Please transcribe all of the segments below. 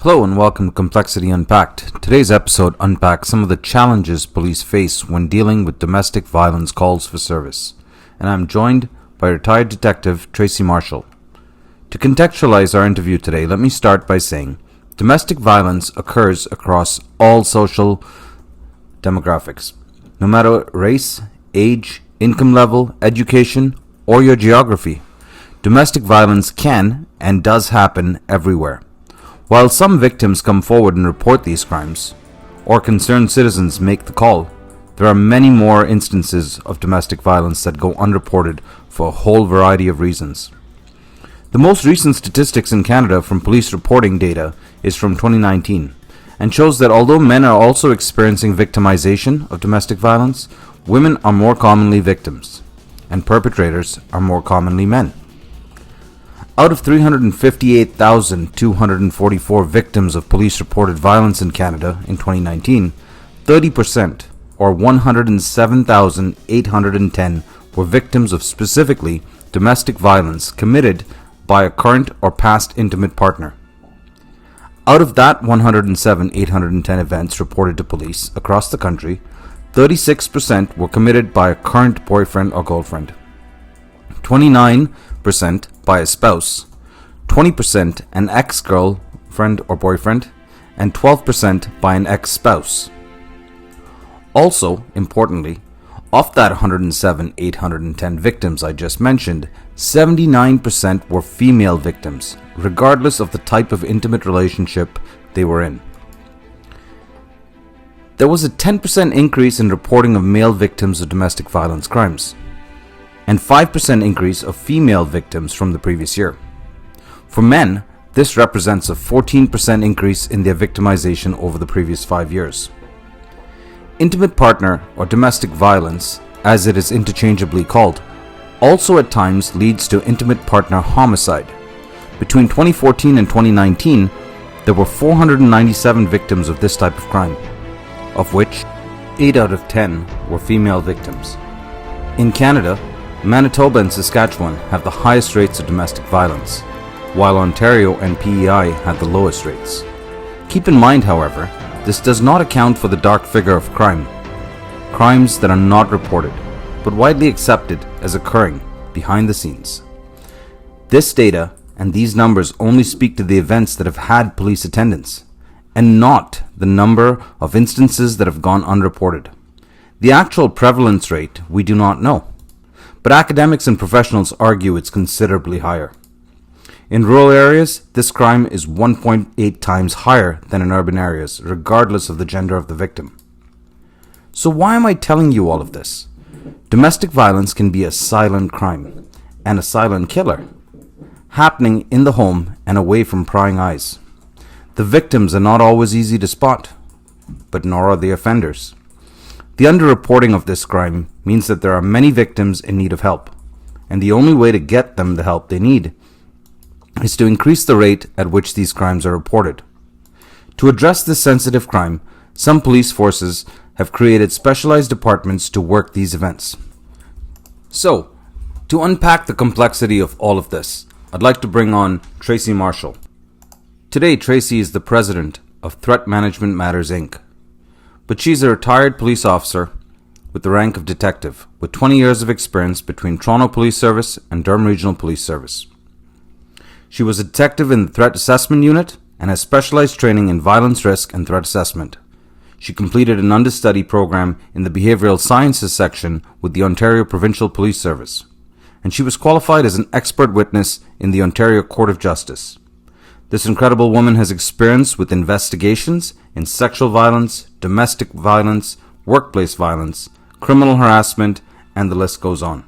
Hello and welcome to Complexity Unpacked. Today's episode unpacks some of the challenges police face when dealing with domestic violence calls for service. And I'm joined by retired detective Tracy Marshall. To contextualize our interview today, let me start by saying domestic violence occurs across all social demographics. No matter race, age, income level, education, or your geography, domestic violence can and does happen everywhere. While some victims come forward and report these crimes, or concerned citizens make the call, there are many more instances of domestic violence that go unreported for a whole variety of reasons. The most recent statistics in Canada from police reporting data is from 2019 and shows that although men are also experiencing victimization of domestic violence, women are more commonly victims, and perpetrators are more commonly men. Out of 358,244 victims of police-reported violence in Canada in 2019, 30%, or 107,810, were victims of specifically domestic violence committed by a current or past intimate partner. Out of that 107,810 events reported to police across the country, 36% were committed by a current boyfriend or girlfriend, 29% by a spouse, 20% an ex-girlfriend or boyfriend, and 12% by an ex-spouse. Also, importantly, of that 107,810 victims I just mentioned, 79% were female victims, regardless of the type of intimate relationship they were in. There was a 10% increase in reporting of male victims of domestic violence crimes, and 5% increase of female victims from the previous year. For men, this represents a 14% increase in their victimization over the previous 5 years. Intimate partner or domestic violence, as it is interchangeably called, also at times leads to intimate partner homicide. Between 2014 and 2019, there were 497 victims of this type of crime, of which 8 out of 10 were female victims. In Canada, Manitoba and Saskatchewan have the highest rates of domestic violence, while Ontario and PEI have the lowest rates. Keep in mind, however, this does not account for the dark figure of crime, crimes that are not reported, but widely accepted as occurring behind the scenes. This data and these numbers only speak to the events that have had police attendance, and not the number of instances that have gone unreported. The actual prevalence rate we do not know, but academics and professionals argue it's considerably higher. In rural areas, this crime is 1.8 times higher than in urban areas, regardless of the gender of the victim. So why am I telling you all of this? Domestic violence can be a silent crime, and a silent killer, happening in the home and away from prying eyes. The victims are not always easy to spot, but nor are the offenders. The underreporting of this crime means that there are many victims in need of help, and the only way to get them the help they need is to increase the rate at which these crimes are reported. To address this sensitive crime, some police forces have created specialized departments to work these events. So, to unpack the complexity of all of this, I'd like to bring on Tracy Marshall. Today, Tracy is the president of Threat Management Matters, Inc., but she's a retired police officer with the rank of detective, with 20 years of experience between Toronto Police Service and Durham Regional Police Service. She was a detective in the Threat Assessment Unit and has specialized training in violence risk and threat assessment. She completed an understudy program in the Behavioral Sciences section with the Ontario Provincial Police Service, and she was qualified as an expert witness in the Ontario Court of Justice. This incredible woman has experience with investigations in sexual violence, domestic violence, workplace violence, criminal harassment, and the list goes on.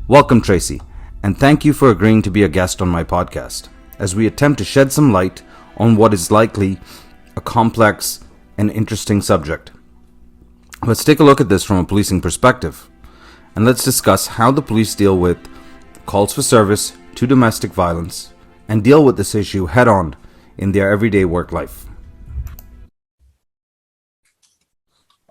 Welcome, Tracy, and thank you for agreeing to be a guest on my podcast, as we attempt to shed some light on what is likely a complex and interesting subject. Let's take a look at this from a policing perspective, and let's discuss how the police deal with calls for service to domestic violence and deal with this issue head-on in their everyday work life.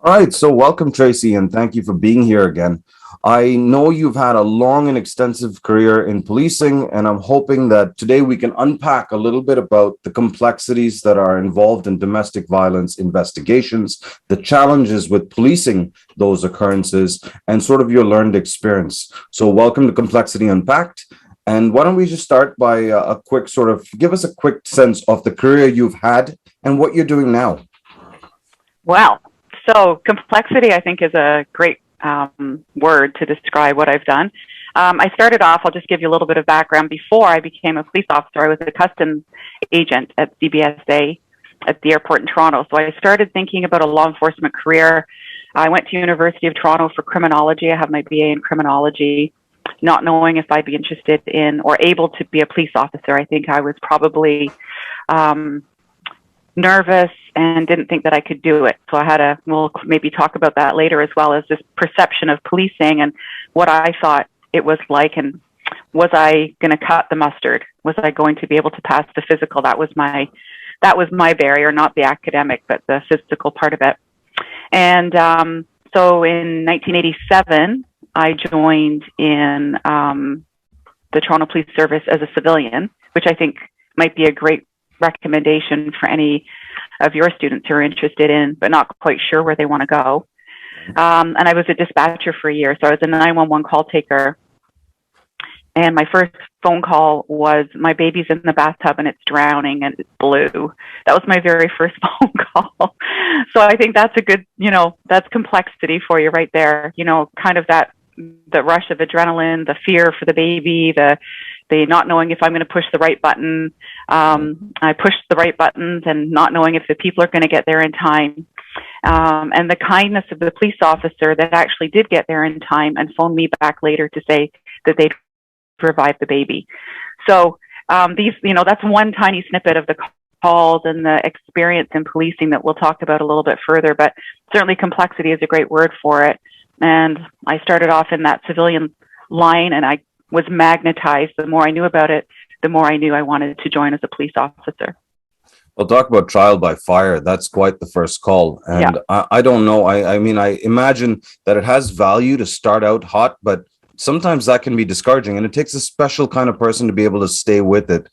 All right, so welcome, Tracy, and thank you for being here again. I know you've had a long and extensive career in policing, and I'm hoping that today we can unpack a little bit about the complexities that are involved in domestic violence investigations, the challenges with policing those occurrences, and sort of your learned experience. So, welcome to Complexity Unpacked. And why don't we just start by a quick sort of give us a quick sense of the career you've had and what you're doing now? Wow. So complexity, I think, is a great word to describe what I've done. I started off, I'll just give you a little bit of background. Before I became a police officer, I was a customs agent at CBSA at the airport in Toronto. So I started thinking about a law enforcement career. I went to University of Toronto for criminology. I have my BA in criminology, not knowing if I'd be interested in or able to be a police officer. I think I was probably um, nervous and didn't think that I could do it. So we'll maybe talk about that later, as well as this perception of policing and what I thought it was like, and was I going to cut the mustard? Was I going to be able to pass the physical? That was my barrier, not the academic, but the physical part of it. And so in 1987, I joined in the Toronto Police Service as a civilian, which I think might be a great recommendation for any of your students who are interested in, but not quite sure where they want to go. And I was a dispatcher for a year. So I was a 911 call taker. And my first phone call was, my baby's in the bathtub and it's drowning and it's blue. That was my very first phone call. So I think that's a good, that's complexity for you right there. Kind of the rush of adrenaline, the fear for the baby, the not knowing if I'm going to push the right button. I pushed the right buttons and not knowing if the people are going to get there in time. And the kindness of the police officer that actually did get there in time and phoned me back later to say that they'd revived the baby. So that's one tiny snippet of the calls and the experience in policing that we'll talk about a little bit further, but certainly complexity is a great word for it. And I started off in that civilian line, and I was magnetized. The more I knew about it, the more I knew I wanted to join as a police officer. Well, talk about trial by fire. That's quite the first call. And yeah. I don't know. I mean, I imagine that it has value to start out hot, but sometimes that can be discouraging, and it takes a special kind of person to be able to stay with it.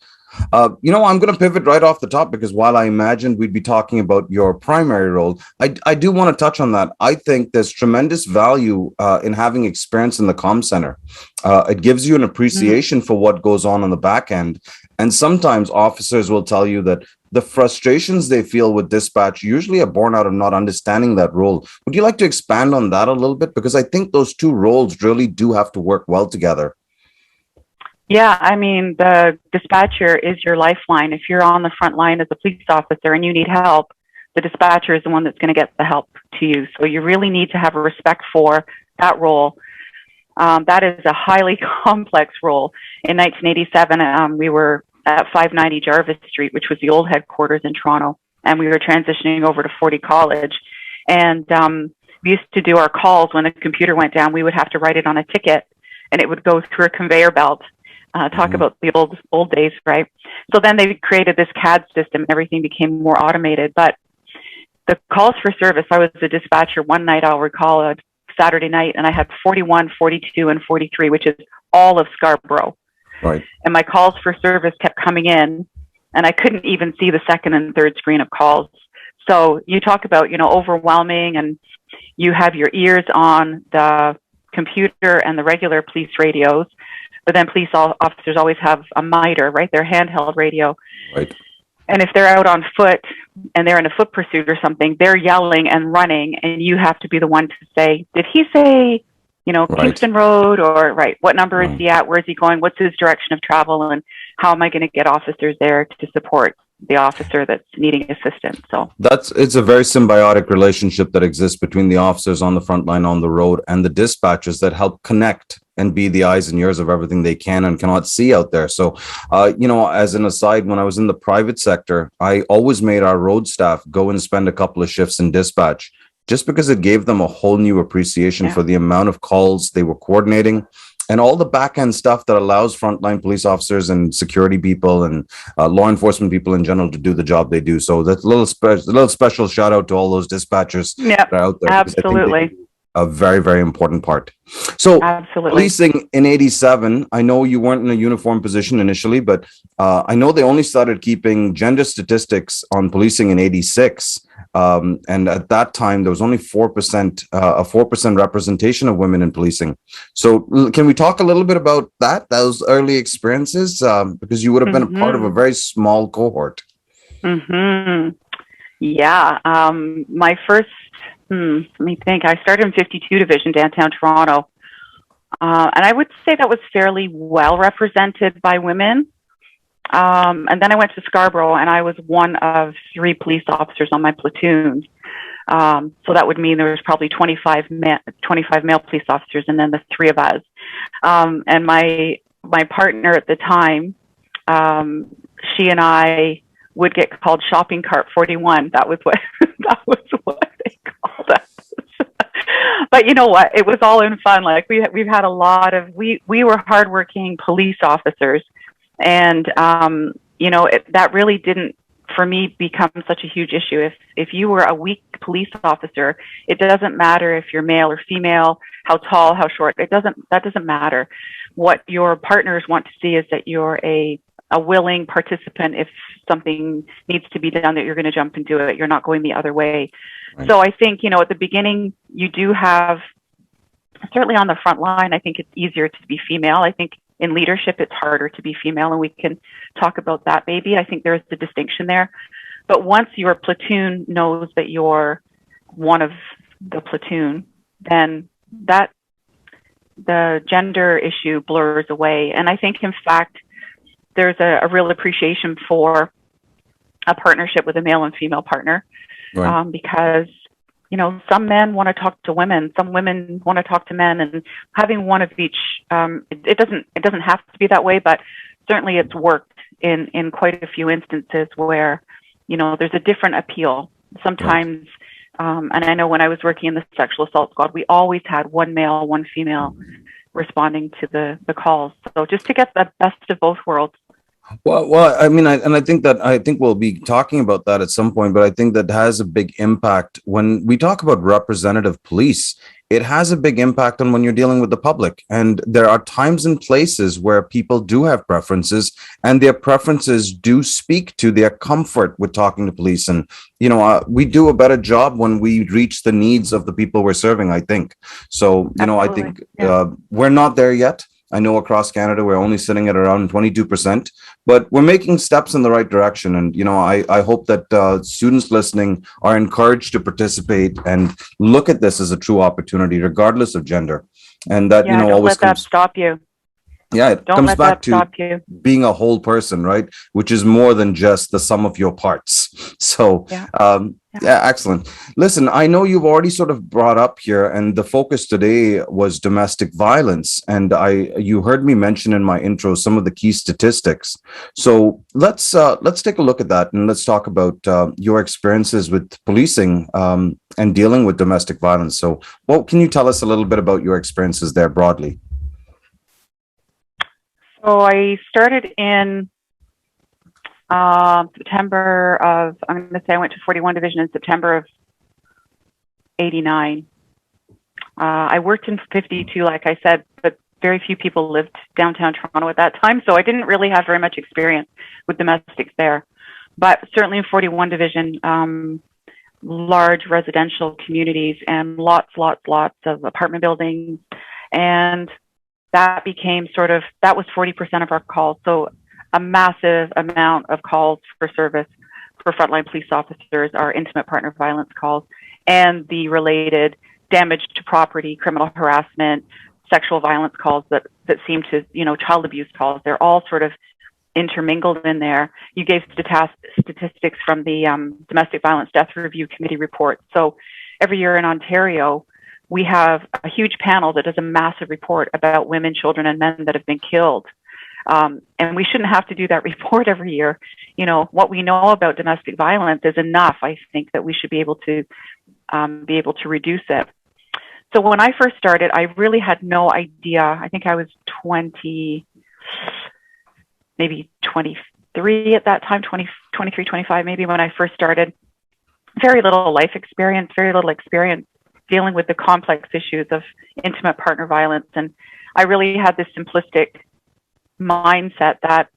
I'm going to pivot right off the top, because while I imagined we'd be talking about your primary role, I do want to touch on that. I think there's tremendous value in having experience in the comm center. It gives you an appreciation for what goes on the back end. And sometimes officers will tell you that the frustrations they feel with dispatch usually are born out of not understanding that role. Would you like to expand on that a little bit? Because I think those two roles really do have to work well together. Yeah, I mean, the dispatcher is your lifeline. If you're on the front line as a police officer and you need help, the dispatcher is the one that's going to get the help to you. So you really need to have a respect for that role. That is a highly complex role. In 1987, we were at 590 Jarvis Street, which was the old headquarters in Toronto, and we were transitioning over to 40 College. And we used to do our calls when a computer went down. We would have to write it on a ticket, and it would go through a conveyor belt. Talk about the old days, right? So then they created this CAD system, and everything became more automated. But the calls for service, I was a dispatcher one night, I'll recall, a Saturday night, and I had 41, 42, and 43, which is all of Scarborough. Right. And my calls for service kept coming in, and I couldn't even see the second and third screen of calls. So you talk about, overwhelming, and you have your ears on the computer and the regular police radios. But then police officers always have a MITRE, right? Their handheld radio. Right. And if they're out on foot and they're in a foot pursuit or something, they're yelling and running, and you have to be the one to say, did he say, Kingston Road, or what number is he at? Where's he going? What's his direction of travel? And how am I going to get officers there to support the officer that's needing assistance? So it's a very symbiotic relationship that exists between the officers on the front line on the road and the dispatchers that help connect and be the eyes and ears of everything they can and cannot see out there. So, as an aside, when I was in the private sector, I always made our road staff go and spend a couple of shifts in dispatch, just because it gave them a whole new appreciation for the amount of calls they were coordinating and all the back end stuff that allows frontline police officers and security people and law enforcement people in general to do the job they do. So that's a little special shout out to all those dispatchers Yep, that are out there, because I think they absolutely. do a very, very important part. So Absolutely. policing in 87, I know you weren't in a uniform position initially, but I know they only started keeping gender statistics on policing in 86. And at that time, there was only 4%, a 4% representation of women in policing. So can we talk a little bit about that, those early experiences? Because you would have been a part of a Mm-hmm. very small cohort. Mm-hmm. Yeah. My first, let me think. I started in 52 Division, downtown Toronto. And I would say that was fairly well represented by women. And then I went to Scarborough, and I was one of 3 police officers on my platoon. So that would mean there was probably 25 male police officers, and then the 3 of us. And my partner at the time, she and I would get called Shopping Cart 41. That was what that was what they called us. But you know what? It was all in fun. Like we've had a lot of we were hardworking police officers, and that really didn't for me become such a huge issue. If you were a weak police officer, it doesn't matter if you're male or female, how tall, how short. That doesn't matter. What your partners want to see is that you're a willing participant. If something needs to be done, that you're going to jump and do it. You're not going the other way. Right. So I think, at the beginning, you do have, certainly on the front line, I think it's easier to be female. I think in leadership, it's harder to be female, and we can talk about that maybe. I think there's the distinction there. But once your platoon knows that you're one of the platoon, then the gender issue blurs away. And I think, in fact, there's a real appreciation for a partnership with a male and female partner, right. Because some men want to talk to women, some women want to talk to men, and having one of each, it doesn't have to be that way, but certainly it's worked in quite a few instances where there's a different appeal sometimes. Right. And I know when I was working in the sexual assault squad, we always had one male, one female responding to the calls. So just to get the best of both worlds. Well, I mean, I think we'll be talking about that at some point, but I think that has a big impact when we talk about representative police. It has a big impact on when you're dealing with the public, and there are times and places where people do have preferences, and their preferences do speak to their comfort with talking to police. And we do a better job when we reach the needs of the people we're serving, I think. So Absolutely. I think we're not there yet. I know across Canada, we're only sitting at around 22%, but we're making steps in the right direction. And, I hope that students listening are encouraged to participate and look at this as a true opportunity, regardless of gender. And that, don't always let that stop you. Yeah, it comes back to being a whole person, right? Which is more than just the sum of your parts. So, excellent. Listen, I know you've already sort of brought up here, and the focus today was domestic violence. And you heard me mention in my intro some of the key statistics. So let's take a look at that, and let's talk about your experiences with policing and dealing with domestic violence. So, can you tell us a little bit about your experiences there broadly? So I started in September of, I'm going to say I went to 41 Division in September of 89. I worked in 52, like I said, but very few people lived downtown Toronto at that time, so I didn't really have very much experience with domestics there. But certainly in 41 Division, large residential communities and lots of apartment buildings, and that became that was 40% of our calls. So a massive amount of calls for service for frontline police officers are intimate partner violence calls, and the related damage to property, criminal harassment, sexual violence calls that seem to, child abuse calls. They're all sort of intermingled in there. You gave statistics from the Domestic Violence Death Review Committee report. So every year in Ontario, we have a huge panel that does a massive report about women, children, and men that have been killed. And we shouldn't have to do that report every year. What we know about domestic violence is enough, I think, that we should be able to reduce it. So when I first started, I really had no idea. I think I was 20, maybe 23 at that time, 20, 23, 25 maybe when I first started. Very little life experience, very little experience dealing with the complex issues of intimate partner violence. And I really had this simplistic mindset that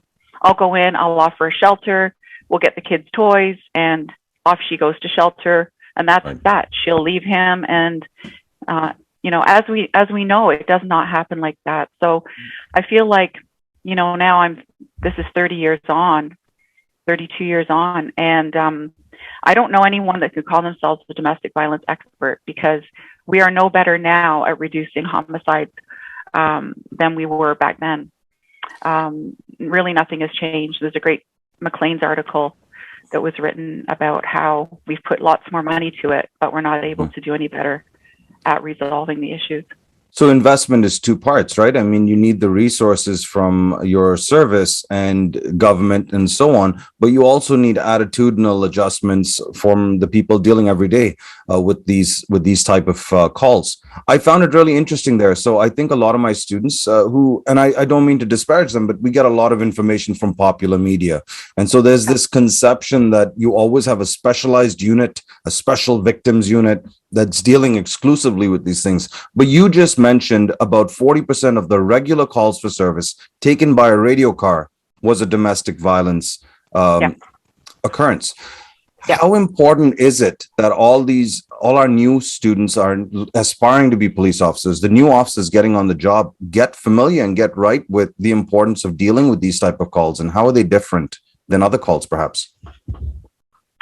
I'll go in, I'll offer a shelter, we'll get the kids toys, and off she goes to shelter, and that's Right. that. She'll leave him, and as we know, it does not happen like that. So I feel like, now this is 30 years on, 32 years on, and I don't know anyone that could call themselves a domestic violence expert, because we are no better now at reducing homicides than we were back then. Really, nothing has changed. There's a great McLean's article that was written about how we've put lots more money to it, but we're not able to do any better at resolving the issues. So investment is two parts, right? I mean, you need the resources from your service and government and so on, but you also need attitudinal adjustments from the people dealing every day with these type of calls. I found it really interesting there. So I think a lot of my students and I don't mean to disparage them, but we get a lot of information from popular media. And so there's this conception that you always have a specialized unit, a special victims unit that's dealing exclusively with these things. But you just mentioned about 40% of the regular calls for service taken by a radio car was a domestic violence occurrence. Yeah. How important is it that all our new students are aspiring to be police officers, the new officers getting on the job, get familiar and get right with the importance of dealing with these type of calls, and how are they different than other calls, perhaps?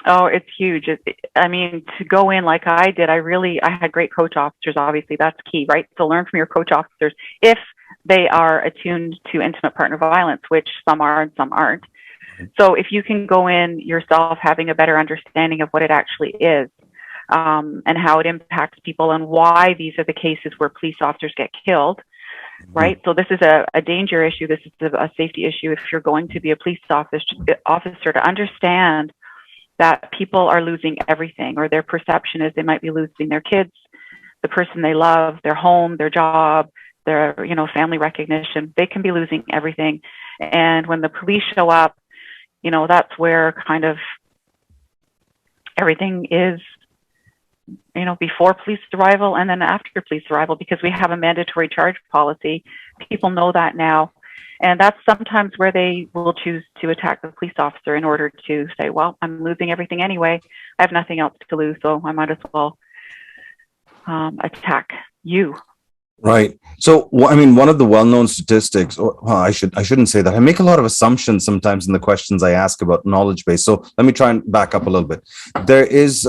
Oh, it's huge. To go in like I did, I had great coach officers. Obviously, that's key, right? So learn from your coach officers if they are attuned to intimate partner violence, which some are and some aren't. So if you can go in yourself having a better understanding of what it actually is, and how it impacts people, and why these are the cases where police officers get killed, right? So this is a danger issue. This is a safety issue. If you're going to be a police officer, to understand that people are losing everything, or their perception is they might be losing their kids, the person they love, their home, their job, their family recognition. They can be losing everything. And when the police show up, that's where kind of everything is, before police arrival and then after police arrival, because we have a mandatory charge policy. People know that now. And that's sometimes where they will choose to attack the police officer in order to say, well, I'm losing everything anyway. I have nothing else to lose, so I might as well attack you. Right. So, one of the well-known statistics, I shouldn't say that. I make a lot of assumptions sometimes in the questions I ask about knowledge base. So let me try and back up a little bit. There is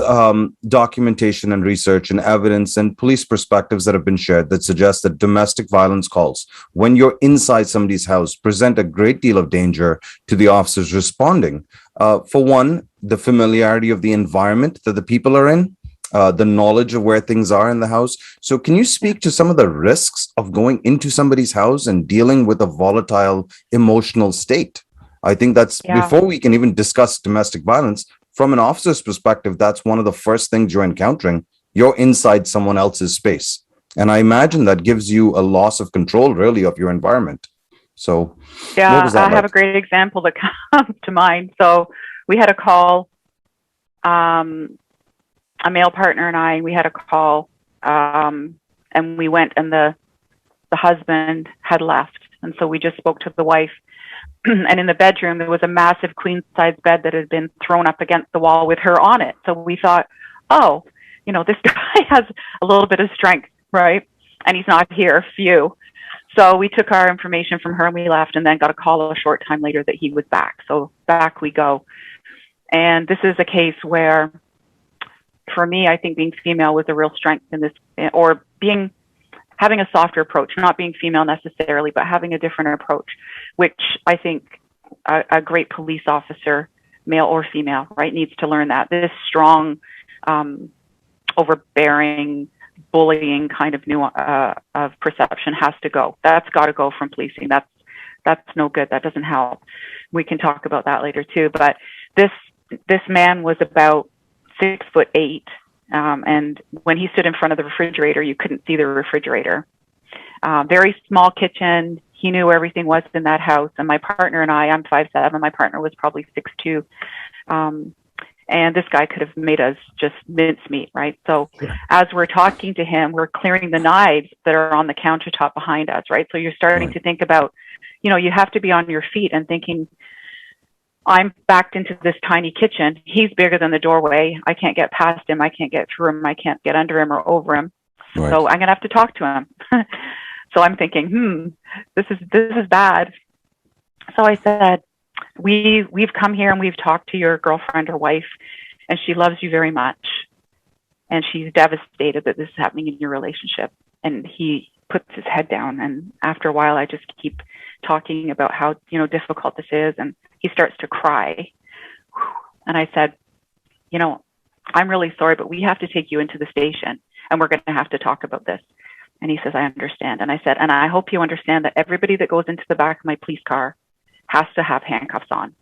documentation and research and evidence and police perspectives that have been shared that suggest that domestic violence calls, when you're inside somebody's house, present a great deal of danger to the officers responding. For one, the familiarity of the environment that the people are in. The knowledge of where things are in the house. So can you speak to some of the risks of going into somebody's house and dealing with a volatile emotional state? I think that's before we can even discuss domestic violence, from an officer's perspective, that's one of the first things you're encountering. You're inside someone else's space. And I imagine that gives you a loss of control, really, of your environment. So what was that like? I have a great example that comes to mind. So we had a call, a male partner and we had a call, and we went, and the husband had left. And so we just spoke to the wife. And in the bedroom, there was a massive queen size bed that had been thrown up against the wall with her on it. So we thought, oh, this guy has a little bit of strength, right? And he's not here, phew. So we took our information from her and we left, and then got a call a short time later that he was back. So back we go. And this is a case where, for me, I think being female was a real strength in this, or having a softer approach, not being female necessarily, but having a different approach, which I think a great police officer, male or female, right, needs to learn that. This strong, overbearing, bullying kind of perception has to go. That's got to go from policing. That's no good. That doesn't help. We can talk about that later too. But this man was about 6'8", And when he stood in front of the refrigerator, you couldn't see the refrigerator. Very small kitchen. He knew where everything was in that house. And my partner and I'm 5'7". My partner was probably 6'2". And this guy could have made us just mincemeat, right? So as we're talking to him, we're clearing the knives that are on the countertop behind us, right? So you're starting to think about, you have to be on your feet and thinking, I'm backed into this tiny kitchen. He's bigger than the doorway. I can't get past him. I can't get through him. I can't get under him or over him. Right. So I'm going to have to talk to him. So I'm thinking, this is bad. So I said, we've come here and we've talked to your girlfriend or wife, and she loves you very much. And she's devastated that this is happening in your relationship. And he puts his head down. And after a while, I just keep talking about how, difficult this is. And he starts to cry. And I said, I'm really sorry, but we have to take you into the station and we're going to have to talk about this. And he says, I understand. And I said, and I hope you understand that everybody that goes into the back of my police car has to have handcuffs on.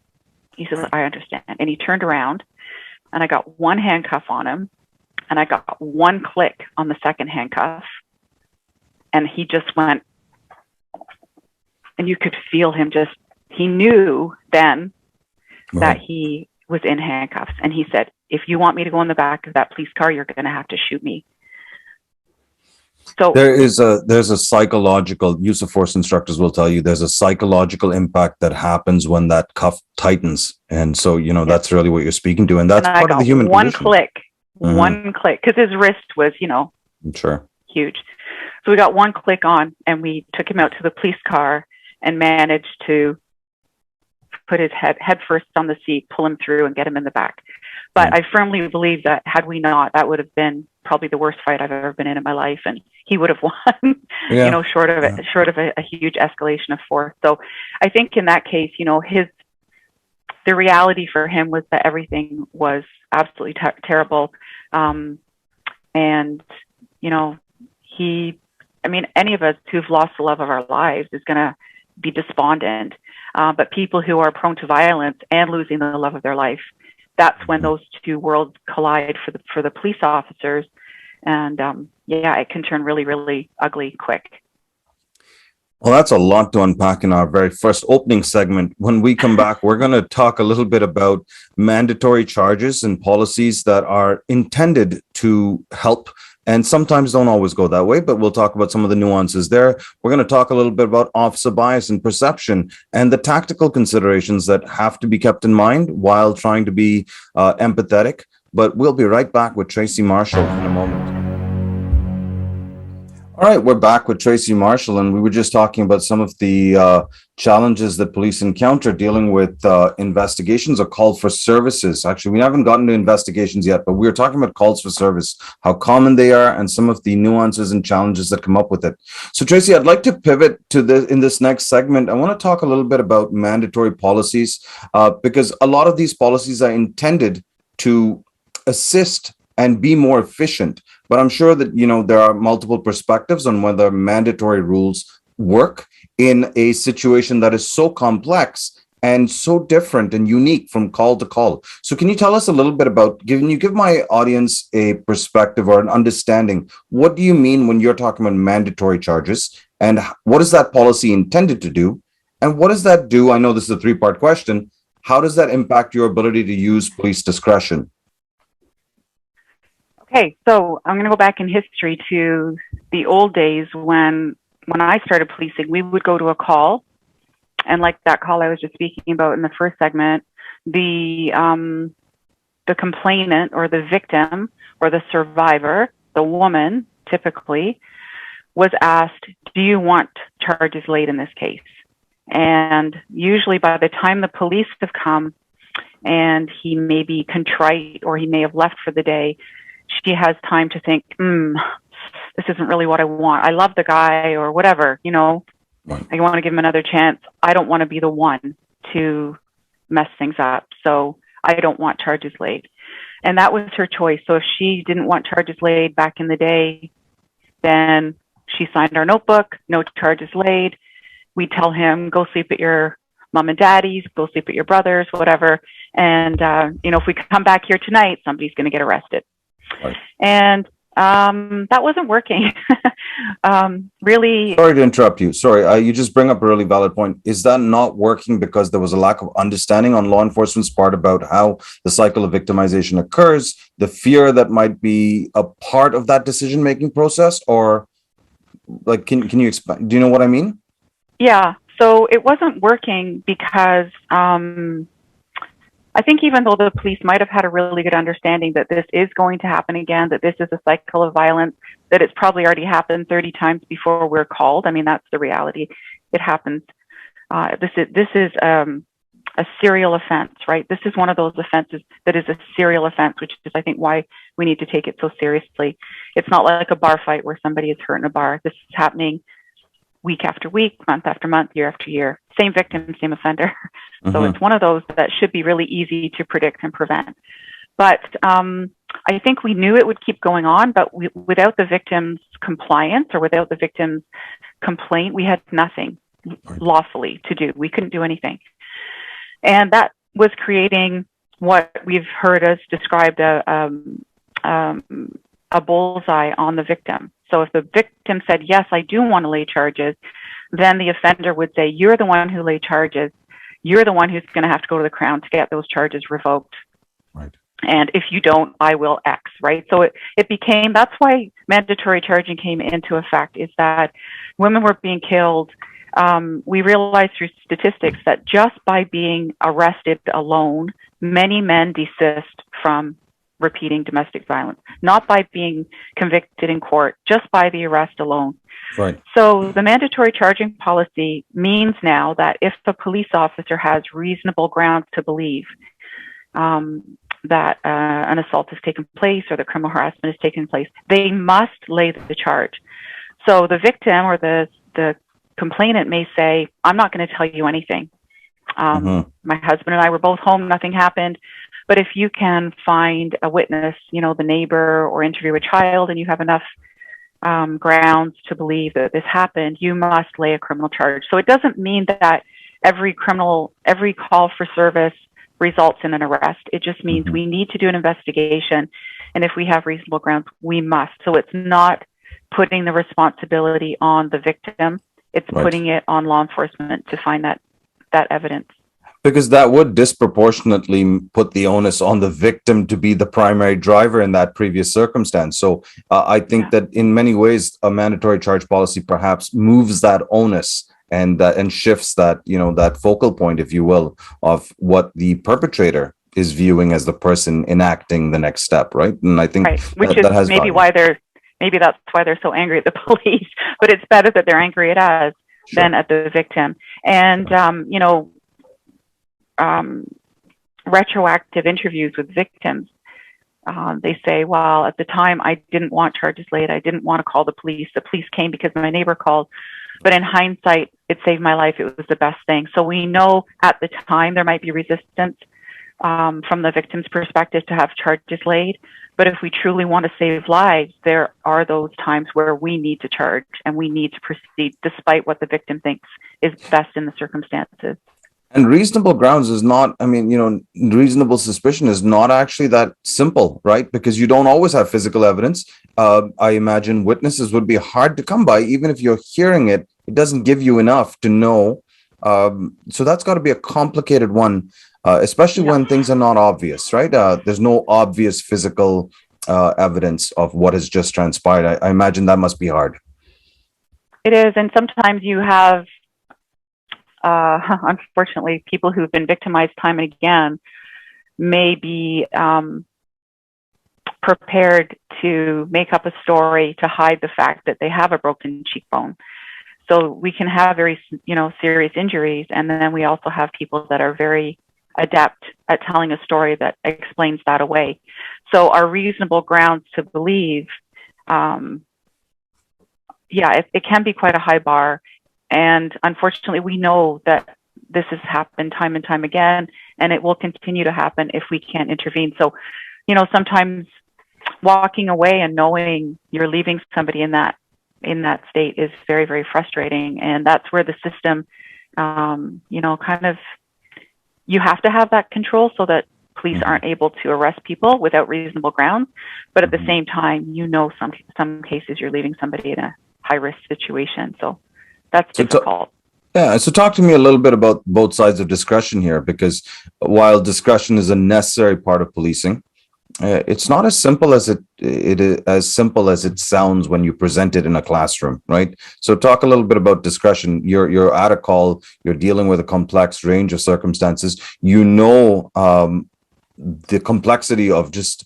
He says, I understand. And he turned around and I got one handcuff on him and I got one click on the second handcuff. And he just went, and you could feel him he knew then that he was in handcuffs. And he said, if you want me to go in the back of that police car, you're going to have to shoot me. So there's a psychological, use of force instructors will tell you there's a psychological impact that happens when that cuff tightens. And so, that's really what you're speaking to. And that's part of the human condition. One click, because his wrist was, sure, huge. So we got one click on and we took him out to the police car and managed to put his head first on the seat, pull him through and get him in the back. But I firmly believe that had we not, that would have been probably the worst fight I've ever been in my life. And he would have won, short of a huge escalation of force. So I think in that case, the reality for him was that everything was absolutely terrible. And, any of us who've lost the love of our lives is going to be despondent. But people who are prone to violence and losing the love of their life, that's when those two worlds collide for the police officers. And it can turn really, really ugly quick. Well, that's a lot to unpack in our very first opening segment. When we come back, we're going to talk a little bit about mandatory charges and policies that are intended to help and sometimes don't always go that way, but we'll talk about some of the nuances there. We're going to talk a little bit about officer bias and perception and the tactical considerations that have to be kept in mind while trying to be empathetic. But we'll be right back with Tracy Marshall in a moment. All right, we're back with Tracy Marshall, and we were just talking about some of the challenges that police encounter dealing with investigations or called for services. Actually, we haven't gotten to investigations yet, but we were talking about calls for service, how common they are, and some of the nuances and challenges that come up with it. So, Tracy, I'd like to pivot to in this next segment. I want to talk a little bit about mandatory policies because a lot of these policies are intended to assist and be more efficient. But I'm sure that, there are multiple perspectives on whether mandatory rules work in a situation that is so complex and so different and unique from call to call. So can you tell us a little bit about, give my audience a perspective or an understanding? What do you mean when you're talking about mandatory charges? And what is that policy intended to do? And what does that do? I know this is a three-part question. How does that impact your ability to use police discretion? Okay, so I'm going to go back in history to the old days when I started policing. We would go to a call, and like that call I was just speaking about in the first segment, the complainant or the victim or the survivor, the woman typically, was asked, do you want charges laid in this case? And usually by the time the police have come and he may be contrite or he may have left for the day, she has time to think, this isn't really what I want. I love the guy or whatever, Right. I want to give him another chance. I don't want to be the one to mess things up. So I don't want charges laid. And that was her choice. So if she didn't want charges laid back in the day, then she signed our notebook, no charges laid. We tell him, go sleep at your mom and daddy's, go sleep at your brother's, whatever. And, if we come back here tonight, somebody's going to get arrested. Right. And that wasn't working. Really, Sorry to interrupt you. Sorry, you just bring up a really valid point. Is that not working because there was a lack of understanding on law enforcement's part about how the cycle of victimization occurs, the fear that might be a part of that decision-making process, or like, can you expand? Do you know what I mean? yeah. So it wasn't working because I think even though the police might have had a really good understanding that this is going to happen again, that this is a cycle of violence, that it's probably already happened 30 times before we're called. I mean, that's the reality. It happens. This is a serial offense, right? This is one of those offenses that is a serial offense, which is, I think, why we need to take it so seriously. It's not like a bar fight where somebody is hurt in a bar. This is happening week after week, month after month, year after year. Same victim, same offender. So it's one of those that should be really easy to predict and prevent. But I think we knew it would keep going on, but without the victim's compliance or without the victim's complaint, we had nothing lawfully to do. We couldn't do anything. And that was creating what we've heard as described a bullseye on the victim. So if the victim said, yes, I do want to lay charges, then the offender would say, you're the one who laid charges. You're the one who's going to have to go to the Crown to get those charges revoked. Right. And if you don't, I will X, right? So it became, that's why mandatory charging came into effect, is that women were being killed. We realized through statistics that just by being arrested alone, many men desist from repeating domestic violence, not by being convicted in court, just by the arrest alone. Right. So the mandatory charging policy means now that if a police officer has reasonable grounds to believe that an assault has taken place or that criminal harassment has taken place, they must lay the charge. So the victim or the complainant may say, I'm not going to tell you anything. My husband and I were both home, nothing happened. But if you can find a witness, the neighbor, or interview a child, and you have enough grounds to believe that this happened, you must lay a criminal charge. So it doesn't mean that every call for service results in an arrest. It just means we need to do an investigation. And if we have reasonable grounds, we must. So it's not putting the responsibility on the victim. It's putting it on law enforcement to find that evidence. Because that would disproportionately put the onus on the victim to be the primary driver in that previous circumstance. So I think that in many ways, a mandatory charge policy perhaps moves that onus and shifts that, that focal point, if you will, of what the perpetrator is viewing as the person enacting the next step, right? And I think which that has maybe value. maybe that's why they're so angry at the police, but it's better that they're angry at us than at the victim. And, retroactive interviews with victims, they say, well, at the time I didn't want charges laid. I didn't want to call the police. The police came because my neighbor called. But in hindsight, it saved my life. It was the best thing. So we know at the time there might be resistance from the victim's perspective to have charges laid. But if we truly want to save lives, there are those times where we need to charge and we need to proceed despite what the victim thinks is best in the circumstances. And reasonable grounds is not, reasonable suspicion is not actually that simple, right? Because you don't always have physical evidence. I imagine witnesses would be hard to come by. Even if you're hearing it, it doesn't give you enough to know. So that's got to be a complicated one, especially when things are not obvious, right? There's no obvious physical evidence of what has just transpired. I imagine that must be hard. It is. And sometimes you have, unfortunately, people who've been victimized time and again may be prepared to make up a story to hide the fact that they have a broken cheekbone. So we can have very, serious injuries. And then we also have people that are very adept at telling a story that explains that away. So our reasonable grounds to believe, it can be quite a high bar. And unfortunately, we know that this has happened time and time again, and it will continue to happen if we can't intervene. So, sometimes walking away and knowing you're leaving somebody in that state is very, very frustrating. And that's where the system, you have to have that control so that police aren't able to arrest people without reasonable grounds. But at the same time, some cases you're leaving somebody in a high risk situation. So that's difficult. Yeah, so talk to me a little bit about both sides of discretion here, because while discretion is a necessary part of policing, it's not as simple as it sounds when you present it in a classroom, right? So talk a little bit about discretion. You're at a call, you're dealing with a complex range of circumstances. The complexity of just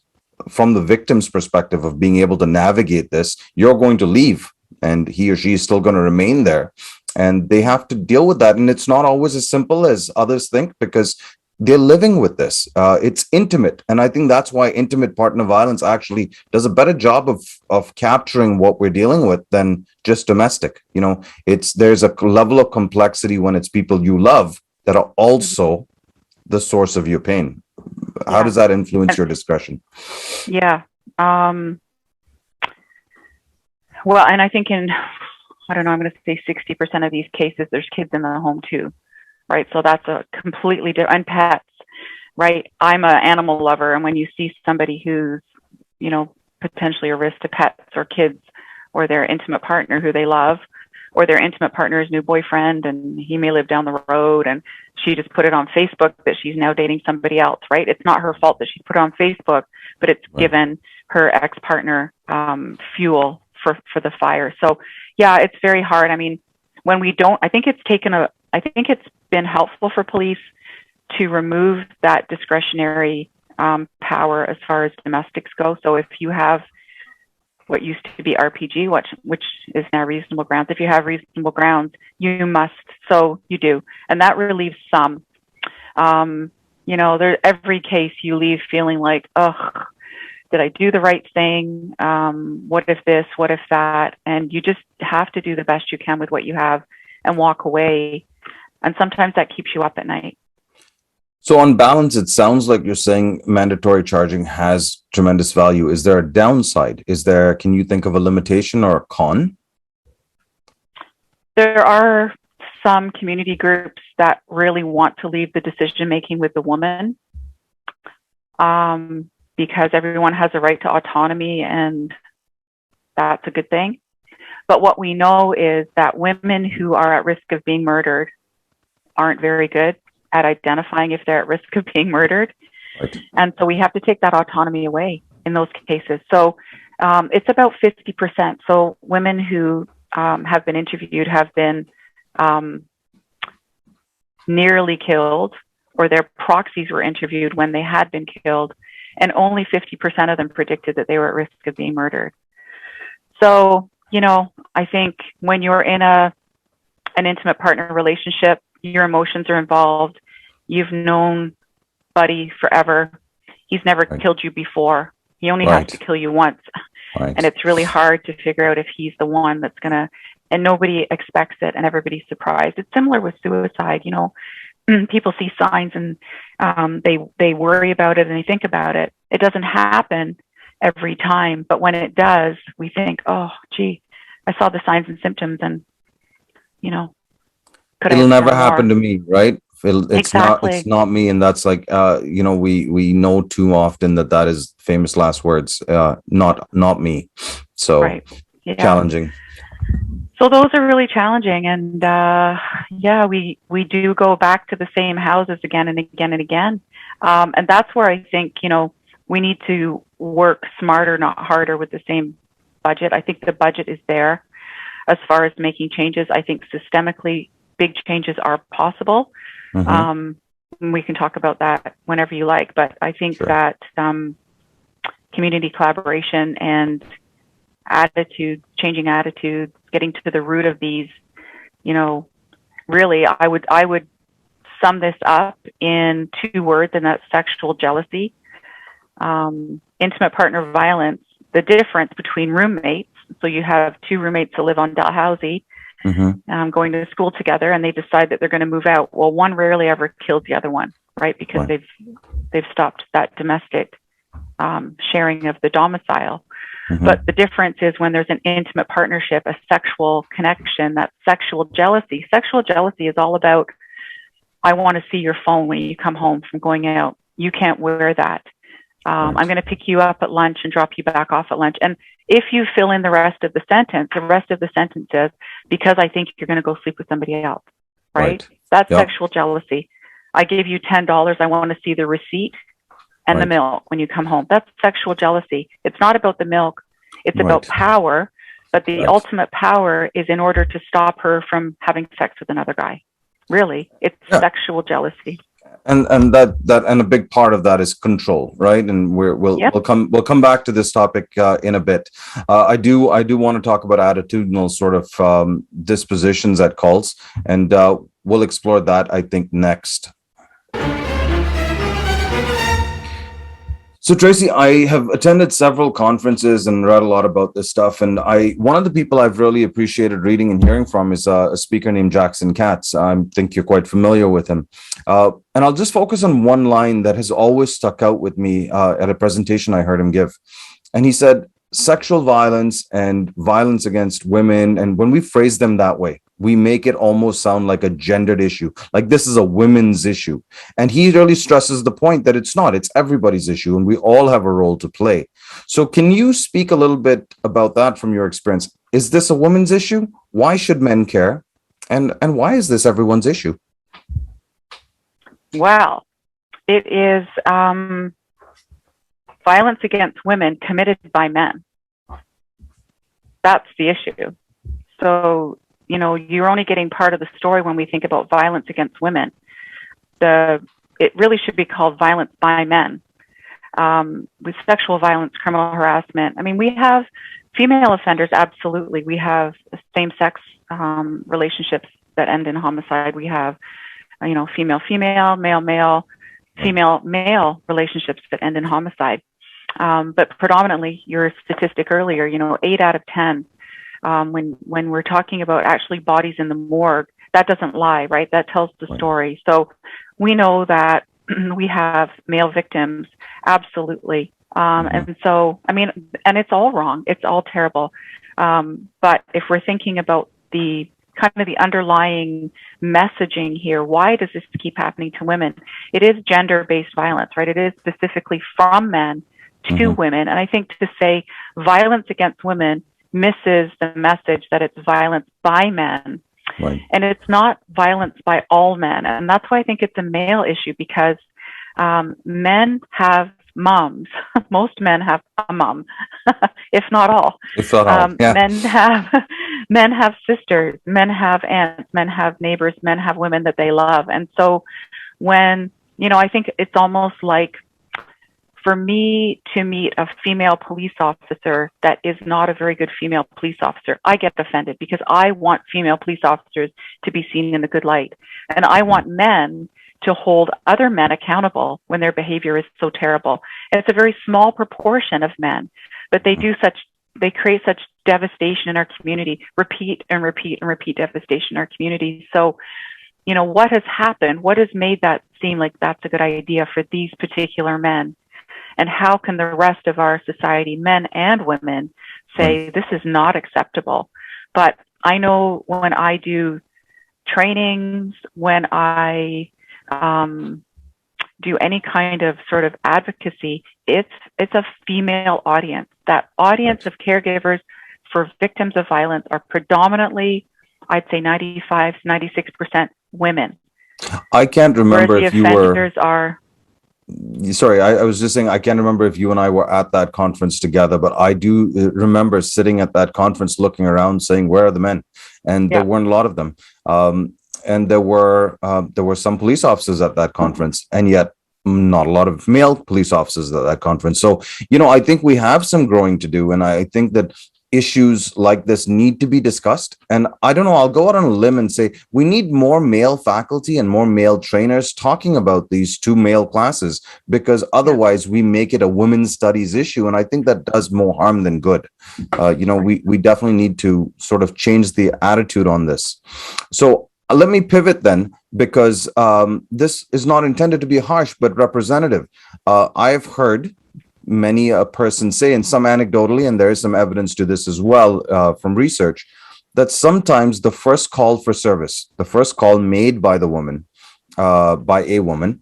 from the victim's perspective of being able to navigate this. You're going to leave, and he or she is still going to remain there, and they have to deal with that. And it's not always as simple as others think, because they're living with this. It's intimate. And I think that's why intimate partner violence actually does a better job of capturing what we're dealing with than just domestic. There's a level of complexity when it's people you love that are also the source of your pain. How does that influence your discretion? Yeah. Well, and I think I'm going to say 60% of these cases, there's kids in the home too. Right. So that's a completely different, and pets, right? I'm an animal lover. And when you see somebody who's, potentially a risk to pets or kids, or their intimate partner who they love, or their intimate partner's new boyfriend, and he may live down the road, and she just put it on Facebook that she's now dating somebody else, right? It's not her fault that she put it on Facebook, but it's given her ex-partner fuel for the fire. So yeah, it's very hard. I mean, when we don't, I think it's been helpful for police to remove that discretionary power as far as domestics go. So if you have what used to be RPG, which is now reasonable grounds, if you have reasonable grounds, you must, so you do. And that relieves some. Every case you leave feeling like, oh, did I do the right thing? What if this, what if that? And you just have to do the best you can with what you have and walk away. And sometimes that keeps you up at night. So on balance, it sounds like you're saying mandatory charging has tremendous value. Is there a downside? Can you think of a limitation or a con? There are some community groups that really want to leave the decision-making with the woman, because everyone has a right to autonomy, and that's a good thing. But what we know is that women who are at risk of being murdered aren't very good at identifying if they're at risk of being murdered. Right. And so we have to take that autonomy away in those cases. So it's about 50%. So women who have been interviewed have been nearly killed, or their proxies were interviewed when they had been killed, and only 50% of them predicted that they were at risk of being murdered. So, I think when you're in an intimate partner relationship, your emotions are involved. You've known Buddy forever. He's never killed you before. He only has to kill you once. Right. And it's really hard to figure out if he's the one that's going to, and nobody expects it and everybody's surprised. It's similar with suicide. People see signs and they worry about it and they think about it. It doesn't happen every time, but when it does, we think, oh, gee, I saw the signs and symptoms, and it'll never happen to me, right? Exactly. It's not me, and that's like we know too often that is famous last words. Not me. So challenging. So those are really challenging, and we do go back to the same houses again and again and again, and that's where I think we need to work smarter, not harder, with the same budget. I think the budget is there as far as making changes. I think systemically big changes are possible. Mm-hmm. We can talk about that whenever you like, but I think that community collaboration and changing attitudes, getting to the root of these, really, I would sum this up in 2 words, and that's sexual jealousy. Intimate partner violence, the difference between roommates. So you have 2 roommates that live on Dalhousie, going to school together, and they decide that they're going to move out. Well, one rarely ever kills the other one, right? Because they've stopped that domestic sharing of the domicile. Mm-hmm. But the difference is when there's an intimate partnership, a sexual connection, that's sexual jealousy. Sexual jealousy is all about, I want to see your phone when you come home from going out. you can't wear that. Right. I'm going to pick you up at lunch and drop you back off at lunch. And if you fill in the rest of the sentence says, because I think you're going to go sleep with somebody else, right? That's Yep. sexual jealousy. I give you $10. I want to see the receipt and the Right. milk when you come home. That's sexual jealousy. It's not about the milk. It's about Right. power. But the Right. ultimate power is in order to stop her from having sex with another guy. Really, it's Yeah. sexual jealousy. And that and a big part of that is control, right? And we'll Yep. we'll come back to this topic in a bit. I do want to talk about attitudinal sort of dispositions at cults, and we'll explore that, I think, next. So Tracy, I have attended several conferences and read a lot about this stuff. And one of the people I've really appreciated reading and hearing from is a speaker named Jackson Katz. I think you're quite familiar with him. And I'll just focus on one line that has always stuck out with me at a presentation I heard him give. And he said, sexual violence and violence against women, and when we phrase them that way, we make it almost sound like a gendered issue, like this is a women's issue. And he really stresses the point that it's not, it's everybody's issue, and we all have a role to play. So can you speak a little bit about that from your experience? Is this a women's issue? Why should men care? And why is this everyone's issue? Well, it is violence against women committed by men. That's the issue. So, you're only getting part of the story when we think about violence against women. It really should be called violence by men. With sexual violence, criminal harassment. I mean, we have female offenders, absolutely. We have same-sex relationships that end in homicide. We have, female-female, male-male, female-male relationships that end in homicide. But predominantly, your statistic earlier, 8 out of 10, when we're talking about actually bodies in the morgue, that doesn't lie, right? That tells the story. So we know that we have male victims, absolutely. And so, and it's all wrong. It's all terrible. But if we're thinking about the kind of the underlying messaging here, why does this keep happening to women? It is gender-based violence, right? It is specifically from men to women. And I think to say violence against women misses the message that it's violence by men. Right. And it's not violence by all men. And that's why I think it's a male issue, because men have moms. Most men have a mom, if not all. If not all, yeah. Men have sisters, men have aunts, men have neighbors, men have women that they love. And so when, I think it's almost like, for me to meet a female police officer that is not a very good female police officer, I get offended, because I want female police officers to be seen in the good light. And I want men to hold other men accountable when their behavior is so terrible. And it's a very small proportion of men, but they create such devastation in our community, repeat and repeat and repeat devastation in our community. So, what has happened? What has made that seem like that's a good idea for these particular men? And how can the rest of our society, men and women, say this is not acceptable? But I know when I do trainings, when I do any kind of sort of advocacy, it's a female audience. That audience of caregivers for victims of violence are predominantly, I'd say 95, 96% women. I can't remember if you were... Sorry, I was just saying, I can't remember if you and I were at that conference together, but I do remember sitting at that conference looking around saying, where are the men? And there weren't a lot of them. And there were some police officers at that conference, and yet not a lot of male police officers at that conference. So, I think we have some growing to do. And I think that issues like this need to be discussed. And I don't know, I'll go out on a limb and say we need more male faculty and more male trainers talking about these two male classes, because otherwise we make it a women's studies issue. And I think that does more harm than good. We definitely need to sort of change the attitude on this. So let me pivot then, because this is not intended to be harsh, but representative. I've heard many a person say, and some anecdotally, and there is some evidence to this as well from research, that sometimes the first call for service, the first call made by the woman, by a woman,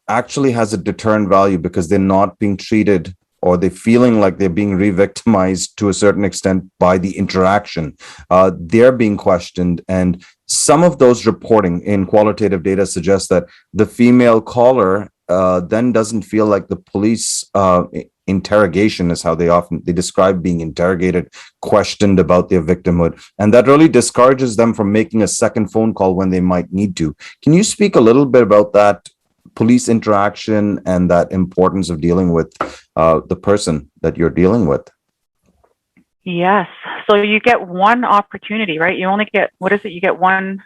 actually has a deterrent value because they're not being treated, or they're feeling like they're being re-victimized to a certain extent by the interaction. They're being questioned. And some of those reporting in qualitative data suggests that the female caller then doesn't feel like the police interrogation is how they describe being interrogated, questioned about their victimhood, and that really discourages them from making a second phone call when they might need to. Can you speak a little bit about that police interaction and that importance of dealing with the person that you're dealing with? Yes. So you get one opportunity, right? You only get, what is it? You get one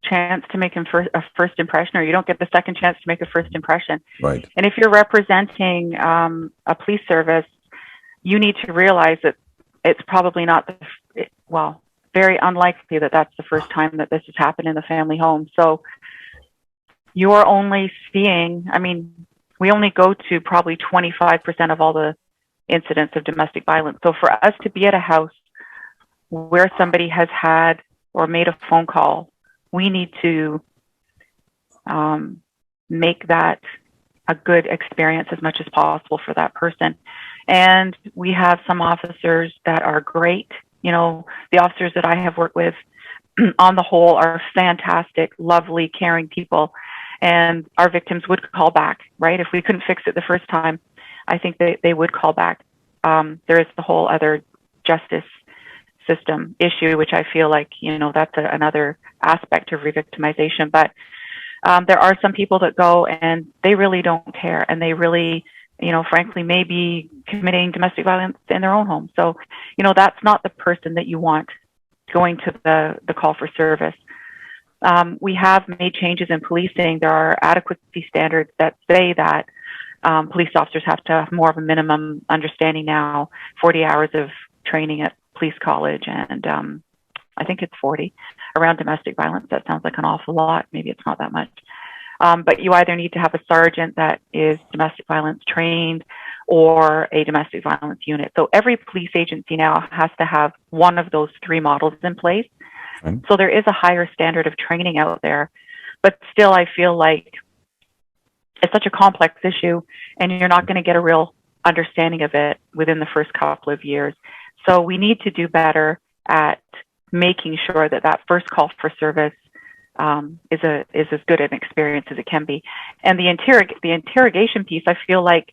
chance to make a first impression, or you don't get the second chance to make a first impression. Right. And if you're representing a police service, you need to realize that it's probably not very unlikely that that's the first time that this has happened in the family home. So you're only seeing, I mean, we only go to probably 25% of all the incidents of domestic violence. So for us to be at a house where somebody has had or made a phone call, we need to make that a good experience as much as possible for that person. And we have some officers that are great. You know, the officers that I have worked with on the whole are fantastic, lovely, caring people. And our victims would call back, right? If we couldn't fix it the first time, I think they would call back. There is the whole other justice system issue, which I feel like, you know, that's another aspect of re-victimization. But there are some people that go and they really don't care, and they really, you know, frankly, may be committing domestic violence in their own home. So, you know, that's not the person that you want going to the call for service. We have made changes in policing. There are adequacy standards that say that police officers have to have more of a minimum understanding now, 40 hours of training at police college, and I think it's 40 around domestic violence. That sounds like an awful lot. Maybe it's not that much. But you either need to have a sergeant that is domestic violence trained or a domestic violence unit. So every police agency now has to have one of those three models in place. Right. So there is a higher standard of training out there. But still, I feel like it's such a complex issue, and you're not going to get a real understanding of it within the first couple of years. So we need to do better at making sure that that first call for service is as good an experience as it can be. And the interrogation piece, I feel like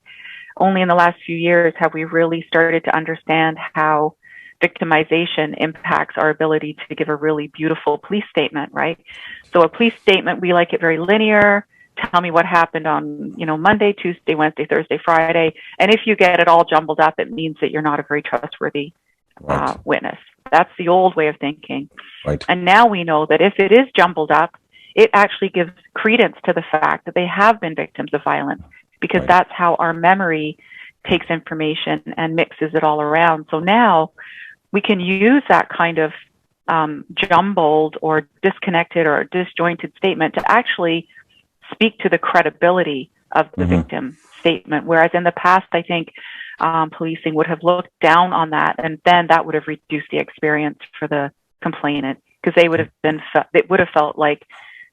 only in the last few years have we really started to understand how victimization impacts our ability to give a really beautiful police statement, right? So a police statement, we like it very linear. Tell me what happened on, you know, Monday, Tuesday, Wednesday, Thursday, Friday. And if you get it all jumbled up, it means that you're not a very trustworthy witness. That's the old way of thinking. Right. And now we know that if it is jumbled up, it actually gives credence to the fact that they have been victims of violence, because that's how our memory takes information and mixes it all around. So now we can use that kind of jumbled or disconnected or disjointed statement to actually speak to the credibility of the victim statement. Whereas in the past, I think policing would have looked down on that, and then that would have reduced the experience for the complainant, because they would have felt like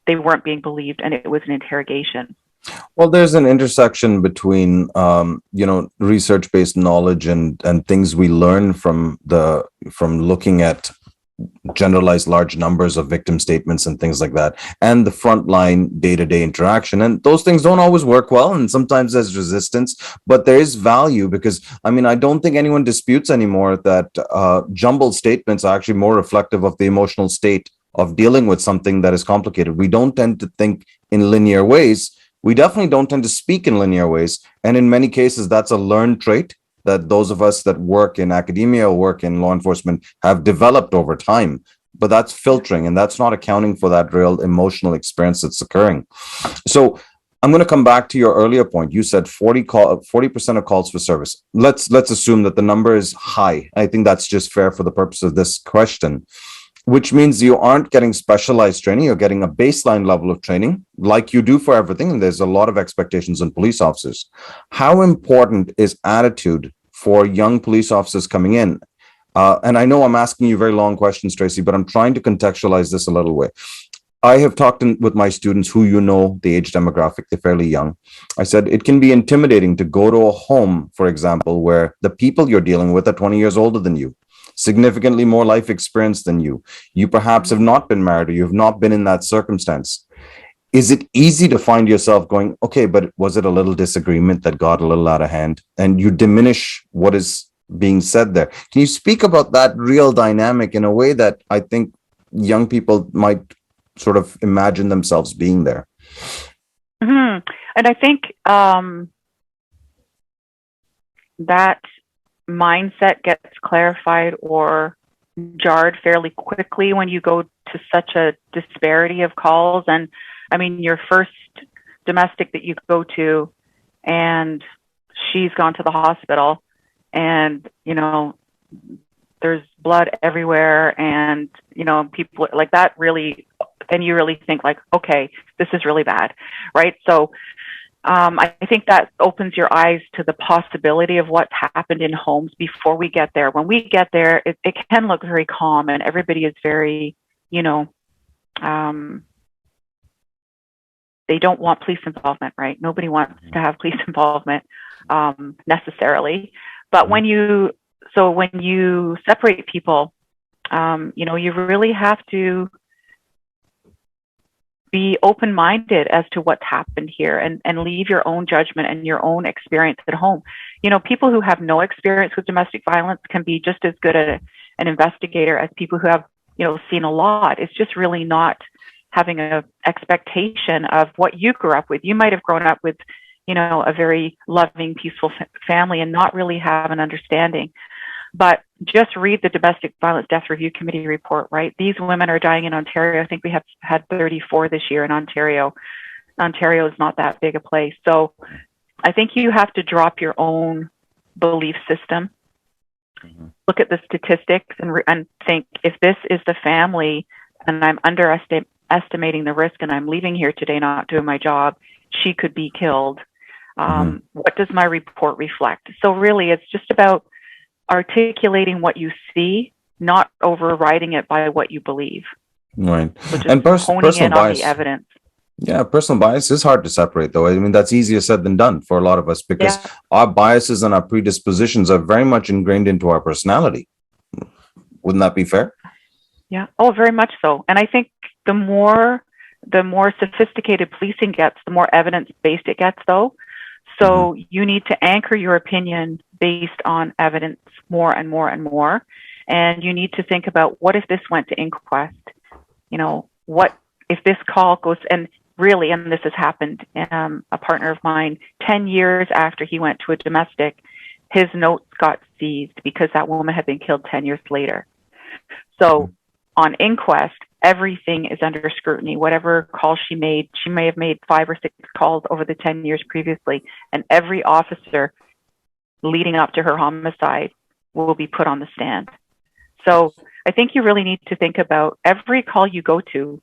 they weren't being believed and it was an interrogation. Well, there's an intersection between, research-based knowledge and things we learn from looking at generalized large numbers of victim statements and things like that, and the frontline day-to-day interaction. And those things don't always work well, and sometimes there's resistance, but there is value, because I don't think anyone disputes anymore that jumbled statements are actually more reflective of the emotional state of dealing with something that is complicated. We don't tend to think in linear ways. We definitely don't tend to speak in linear ways. And in many cases, that's a learned trait that those of us that work in academia or work in law enforcement have developed over time. But that's filtering, and that's not accounting for that real emotional experience that's occurring. So I'm going to come back to your earlier point. You said 40% of calls for service. Let's assume that the number is high. I think that's just fair for the purpose of this question, which means you aren't getting specialized training. You're getting a baseline level of training like you do for everything. And there's a lot of expectations on police officers. How important is attitude for young police officers coming in? And I know I'm asking you very long questions, Tracy, but I'm trying to contextualize this a little way. I have talked with my students who, the age demographic, they're fairly young. I said it can be intimidating to go to a home, for example, where the people you're dealing with are 20 years older than you, significantly more life experience than you. You perhaps have not been married or you have not been in that circumstance. Is it easy to find yourself going, okay, but was it a little disagreement that got a little out of hand? And you diminish what is being said there. Can you speak about that real dynamic in a way that I think young people might sort of imagine themselves being there? And I think that mindset gets clarified or jarred fairly quickly when you go to such a disparity of calls. And I mean, your first domestic that you go to, and she's gone to the hospital, and there's blood everywhere, and people like that really, and you really think like, okay, this is really bad, right? So I think that opens your eyes to the possibility of what's happened in homes before we get there. When we get there, it can look very calm, and everybody is very, they don't want police involvement, right? Nobody wants to have police involvement necessarily. But when you separate people, you really have to be open-minded as to what's happened here, and leave your own judgment and your own experience at home. People who have no experience with domestic violence can be just as good at an investigator as people who have, seen a lot. It's just really not having an expectation of what you grew up with. You might have grown up with, a very loving, peaceful family and not really have an understanding. But just read the Domestic Violence Death Review Committee report, right? These women are dying in Ontario. I think we have had 34 this year in Ontario. Ontario is not that big a place. So I think you have to drop your own belief system, look at the statistics, and think, if this is the family and I'm underestimating the risk and I'm leaving here today not doing my job, she could be killed. What does my report reflect? So really, it's just about articulating what you see, not overriding it by what you believe. Right. So just And honing in on bias. the evidence. Yeah, personal bias is hard to separate, though. I mean, that's easier said than done for a lot of us, because our biases and our predispositions are very much ingrained into our personality. Wouldn't that be fair? Yeah. Oh, very much so. And I think the more sophisticated policing gets, the more evidence-based it gets, though. So you need to anchor your opinion based on evidence more and more and more. And you need to think about, what if this went to inquest? What if this call goes, and really, and this has happened, a partner of mine, 10 years after he went to a domestic, his notes got seized because that woman had been killed 10 years later. So on inquest, everything is under scrutiny. Whatever call she may have made 5 or 6 calls over the 10 years previously, and every officer leading up to her homicide will be put on the stand. So I think you really need to think about every call you go to: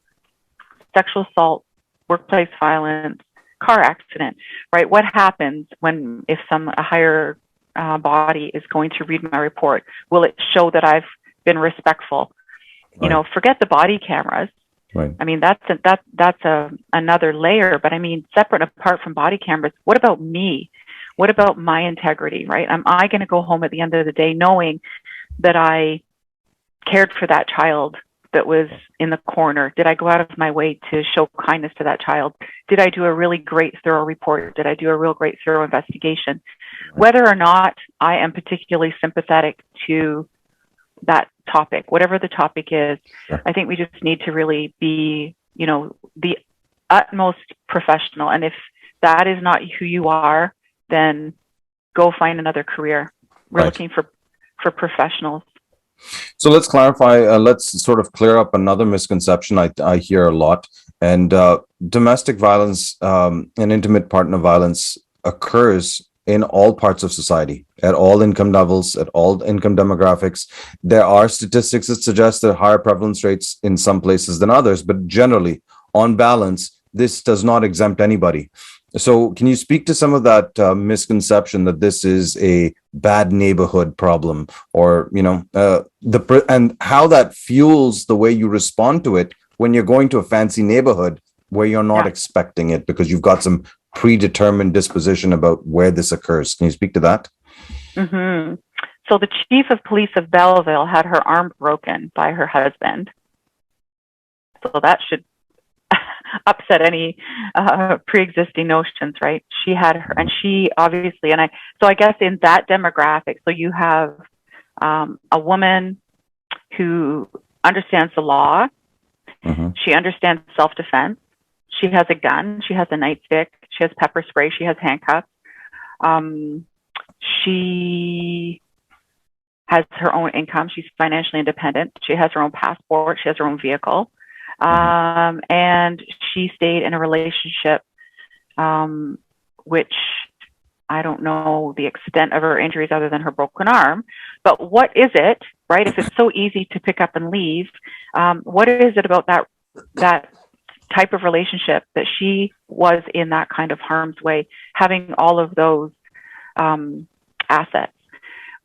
sexual assault, workplace violence, car accident, right? What happens if a higher body is going to read my report? Will it show that I've been respectful? Right. Forget the body cameras. Right. I mean, that's another layer. But I mean, separate and apart from body cameras, what about me? What about my integrity, right? Am I going to go home at the end of the day knowing that I cared for that child that was in the corner? Did I go out of my way to show kindness to that child? Did I do a really great, thorough report? Did I do a real great, thorough investigation? Right. Whether or not I am particularly sympathetic to that topic, whatever the topic is, sure, I think we just need to really be, the utmost professional. And if that is not who you are, then go find another career. We're looking for professionals. So let's clarify, let's sort of clear up another misconception I hear a lot. And domestic violence and intimate partner violence occurs in all parts of society, at all income levels, at all income demographics. There are statistics that suggest that higher prevalence rates in some places than others, but generally, on balance, this does not exempt anybody. So can you speak to some of that misconception that this is a bad neighborhood problem, or, and how that fuels the way you respond to it when you're going to a fancy neighborhood where you're not expecting it because you've got some predetermined disposition about where this occurs. Can you speak to that? Mm-hmm. So the chief of police of Belleville had her arm broken by her husband. So that should upset any pre-existing notions, right? She had her, and she obviously, so I guess in that demographic, so you have a woman who understands the law. Mm-hmm. She understands self-defense. She has a gun. She has a nightstick. She has pepper spray. She has handcuffs. She has her own income. She's financially independent. She has her own passport. She has her own vehicle. And she stayed in a relationship, which I don't know the extent of her injuries other than her broken arm. But what is it, right? If it's so easy to pick up and leave, what is it about that type of relationship that she was in that kind of harm's way, having all of those assets?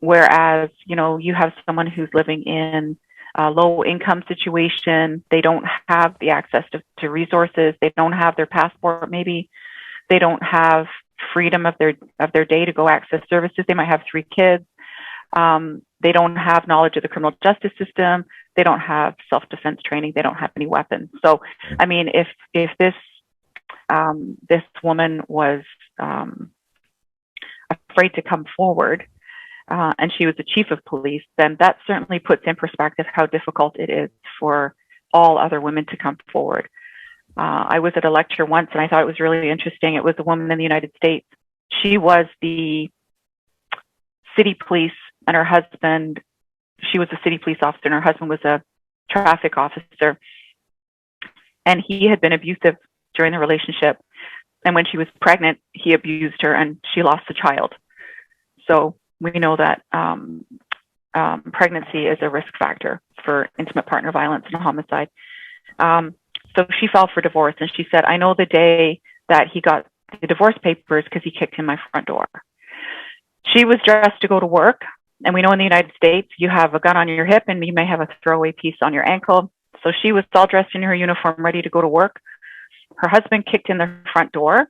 Whereas, you have someone who's living in a low income situation. They don't have the access to resources. They don't have their passport. Maybe they don't have freedom of their day to go access services. They might have 3 kids. They don't have knowledge of the criminal justice system. They don't have self-defense training. They don't have any weapons. So, I mean, if this woman was afraid to come forward, and she was the chief of police, then that certainly puts in perspective how difficult it is for all other women to come forward. I was at a lecture once and I thought it was really interesting. It was a woman in the United States. She was the city police and her husband, she was a city police officer and her husband was a traffic officer. And he had been abusive during the relationship. And when she was pregnant, he abused her and she lost a child. So we know that pregnancy is a risk factor for intimate partner violence and homicide. So she filed for divorce and she said, I know the day that he got the divorce papers because he kicked in my front door. She was dressed to go to work. And we know in the United States, you have a gun on your hip and you may have a throwaway piece on your ankle. So she was all dressed in her uniform, ready to go to work. Her husband kicked in the front door.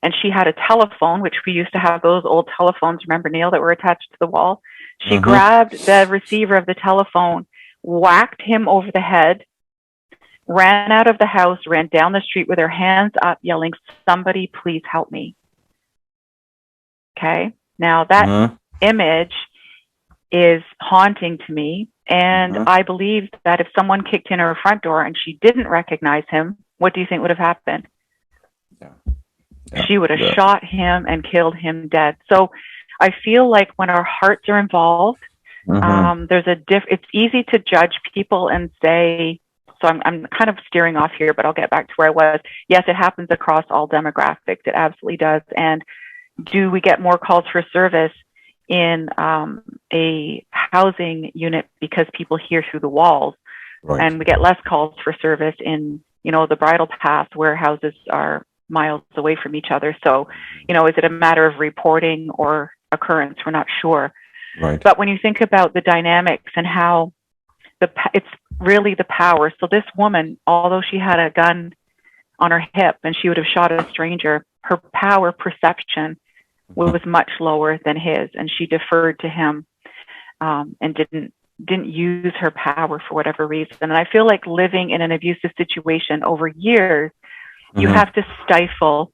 And she had a telephone, which we used to have those old telephones, remember, Neil, that were attached to the wall. She grabbed the receiver of the telephone, whacked him over the head, ran out of the house, ran down the street with her hands up, yelling, somebody please help me. Okay. Now that image is haunting to me. And I believe that if someone kicked in her front door and she didn't recognize him, what do you think would have happened? She would have shot him and killed him dead. So I feel like when our hearts are involved, it's easy to judge people and say, so I'm kind of steering off here, but I'll get back to where I was. Yes, it happens across all demographics. It absolutely does. And do we get more calls for service in a housing unit because people hear through the walls? Right. And we get less calls for service in, the bridle path where houses are miles away from each other. So, is it a matter of reporting or occurrence? We're not sure. Right. But when you think about the dynamics and how it's really the power. So this woman, although she had a gun on her hip and she would have shot a stranger, her power perception was much lower than his, and she deferred to him and didn't use her power for whatever reason. And I feel like living in an abusive situation over years, you have to stifle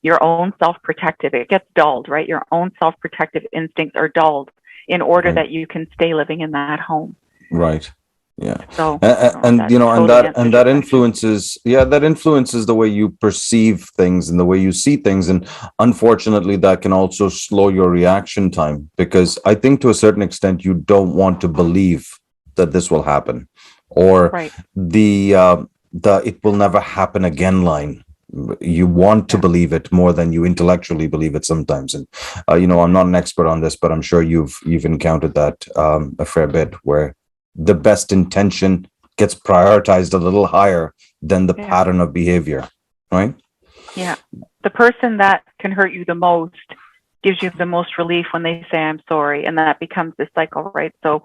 your own self-protective. It gets dulled, right? Your own self-protective instincts are dulled in order that you can stay living in that home. Right. Yeah. So, that influences, that influences the way you perceive things and the way you see things. And unfortunately, that can also slow your reaction time, because I think to a certain extent, you don't want to believe that this will happen, or the it will never happen again line. You want to believe it more than you intellectually believe it sometimes. And, I'm not an expert on this, but I'm sure you've encountered that a fair bit, where the best intention gets prioritized a little higher than the pattern of behavior, right? Yeah. The person that can hurt you the most gives you the most relief when they say, I'm sorry. And that becomes this cycle, right? So,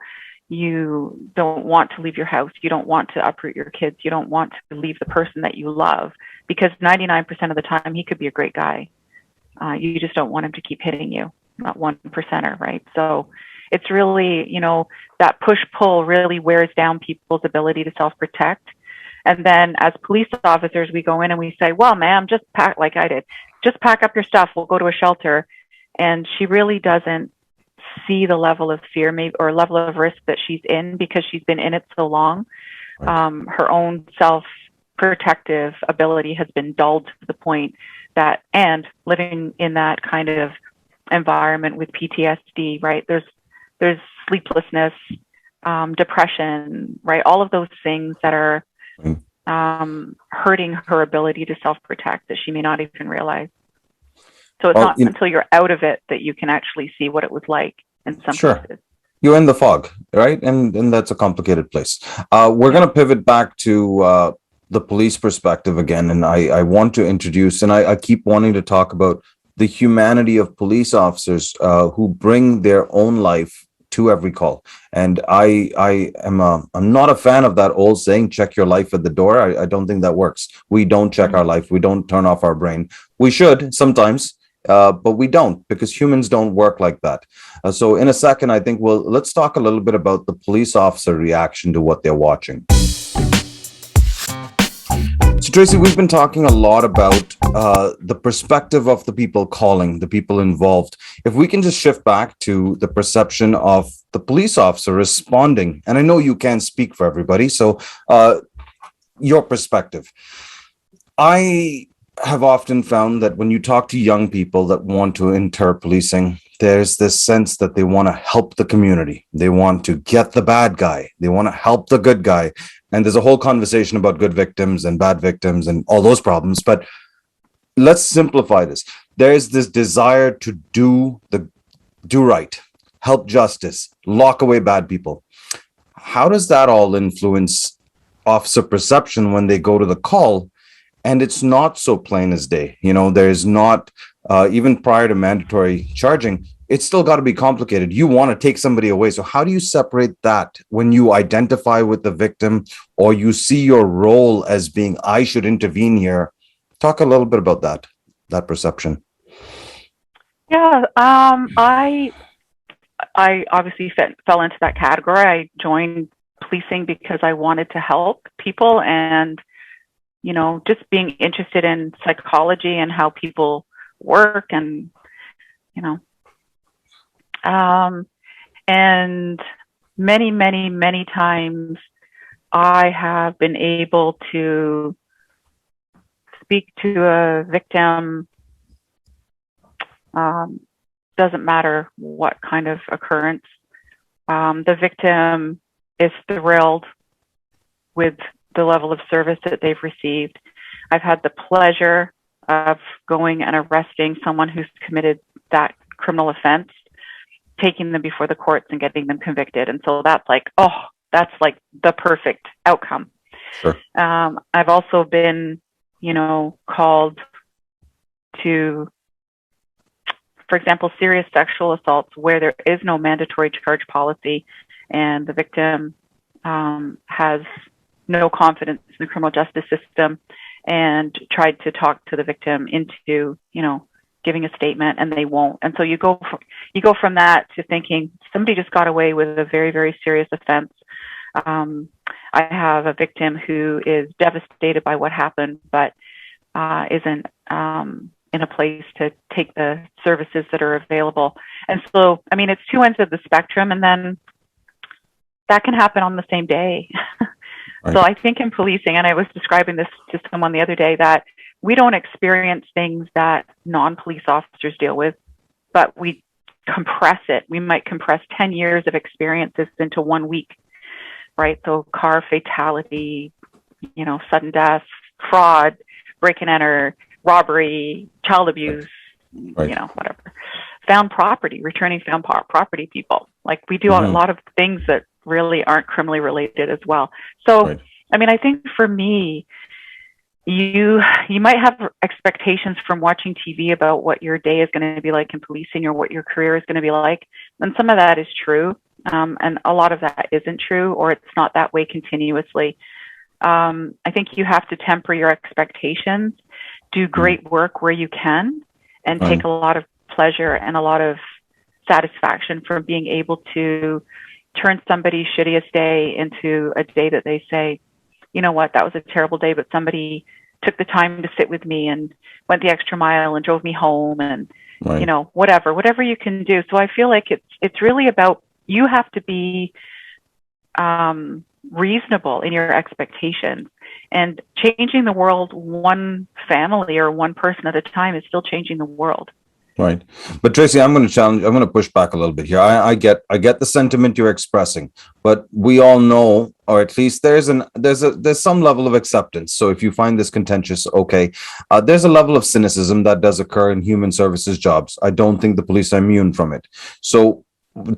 You don't want to leave your house. You don't want to uproot your kids. You don't want to leave the person that you love, because 99% of the time he could be a great guy. You just don't want him to keep hitting you, not 1%er, right? So it's really, that push-pull really wears down people's ability to self-protect. And then as police officers, we go in and we say, well, ma'am, just pack, like I did, just pack up your stuff. We'll go to a shelter. And she really doesn't see the level of fear maybe, or level of risk that she's in, because she's been in it so long. Her own self-protective ability has been dulled to the point that, and living in that kind of environment with PTSD, right? There's sleeplessness, depression, right? All of those things that are hurting her ability to self-protect that she may not even realize. So it's not until you're out of it that you can actually see what it was like in some places. You're in the fog, right? And that's a complicated place. We're going to pivot back to the police perspective again. And I want to introduce, and I keep wanting to talk about the humanity of police officers who bring their own life to every call. And I'm not a fan of that old saying, check your life at the door. I don't think that works. We don't check our life. We don't turn off our brain. We should sometimes, but we don't, because humans don't work like that. So in a second, I think let's talk a little bit about the police officer reaction to what they're watching. So Tracy, we've been talking a lot about the perspective of the people calling, the people involved. If we can just shift back to the perception of the police officer responding, and I know you can't speak for everybody, so your perspective. I have often found that when you talk to young people that want to enter policing, there's this sense that they want to help the community. They want to get the bad guy. They want to help the good guy. And there's a whole conversation about good victims and bad victims and all those problems. But let's simplify this. There's this desire to do right, help justice, lock away bad people. How does that all influence officer perception when they go to the call? And it's not so plain as day. There's not, even prior to mandatory charging, it's still got to be complicated. You want to take somebody away. So how do you separate that when you identify with the victim, or you see your role as being, I should intervene here? Talk a little bit about that perception. Yeah, I obviously fell into that category. I joined policing because I wanted to help people, and just being interested in psychology and how people work, and and many, many, many times I have been able to speak to a victim. Doesn't matter what kind of occurrence. The victim is thrilled with the level of service that they've received. I've had the pleasure of going and arresting someone who's committed that criminal offense, taking them before the courts and getting them convicted. And so that's like the perfect outcome. Sure. I've also been, called to, for example, serious sexual assaults where there is no mandatory charge policy and the victim has no confidence in the criminal justice system, and tried to talk to the victim into, giving a statement, and they won't. And so you go from that to thinking somebody just got away with a very, very serious offense. I have a victim who is devastated by what happened, but isn't in a place to take the services that are available. And so, it's two ends of the spectrum, and then that can happen on the same day. Right. So I think in policing, and I was describing this to someone the other day, that we don't experience things that non-police officers deal with, but we compress it. We might compress 10 years of experiences into 1 week, right? So car fatality, sudden death, fraud, break and enter, robbery, child abuse, right. Whatever. Found property, returning found property people. Like we do a lot of things that really aren't criminally related as well. So, right. I think for me, you might have expectations from watching TV about what your day is going to be like in policing or what your career is going to be like. And some of that is true. And a lot of that isn't true, or it's not that way continuously. I think you have to temper your expectations, do Mm. great work where you can, and take Right. a lot of pleasure and a lot of satisfaction from being able to turn somebody's shittiest day into a day that they say, you know what, that was a terrible day, but somebody took the time to sit with me and went the extra mile and drove me home, and Right. whatever you can do. So I feel like it's really about, you have to be reasonable in your expectations, and changing the world one family or one person at a time is still changing the world. Right. But Tracy, I'm going to push back a little bit here. I get the sentiment you're expressing, but we all know, or at least there's some level of acceptance. So if you find this contentious, okay, there's a level of cynicism that does occur in human services jobs. I don't think the police are immune from it. So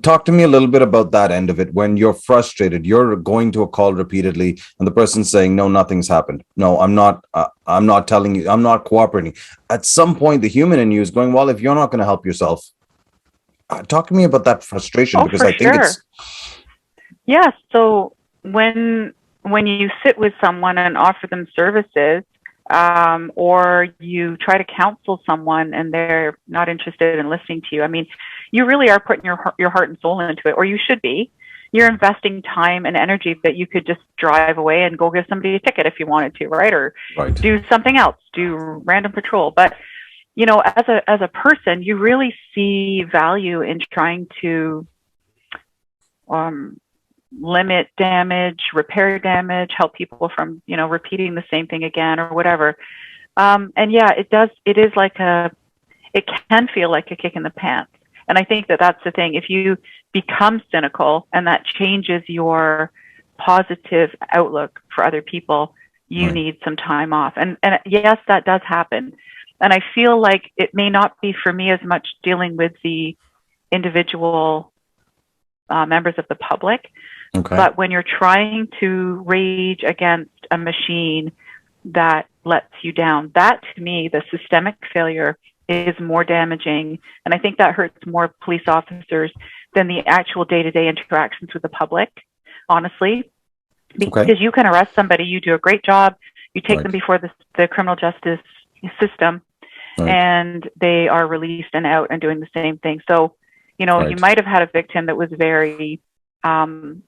talk to me a little bit about that end of it. When you're frustrated, you're going to a call repeatedly, and the person's saying, "No, nothing's happened. No, I'm not. I'm not telling you. I'm not cooperating." At some point, the human in you is going, "Well, if you're not going to help yourself, talk to me about that frustration," Oh, because for I think it's sure. Yeah. So when you sit with someone and offer them services, or you try to counsel someone and they're not interested in listening to you, I mean, you really are putting your heart and soul into it, or you should be. You're investing time and energy that you could just drive away and go give somebody a ticket if you wanted to, right? Or right. do something else, do random patrol. But as a person, you really see value in trying to um, limit damage, repair damage, help people from, repeating the same thing again or whatever. And yeah, it is like it can feel like a kick in the pants. And I think that that's the thing. If you become cynical and that changes your positive outlook for other people, you Right. need some time off. And yes, that does happen. And I feel like it may not be for me as much dealing with the individual members of the public, Okay. but when you're trying to rage against a machine that lets you down, that to me, the systemic failure is more damaging. And I think that hurts more police officers than the actual day to day interactions with the public, honestly, Okay. because you can arrest somebody, you do a great job, you take Right. them before the criminal justice system, Right. and they are released and out and doing the same thing. So, you Right. might have had a victim that was very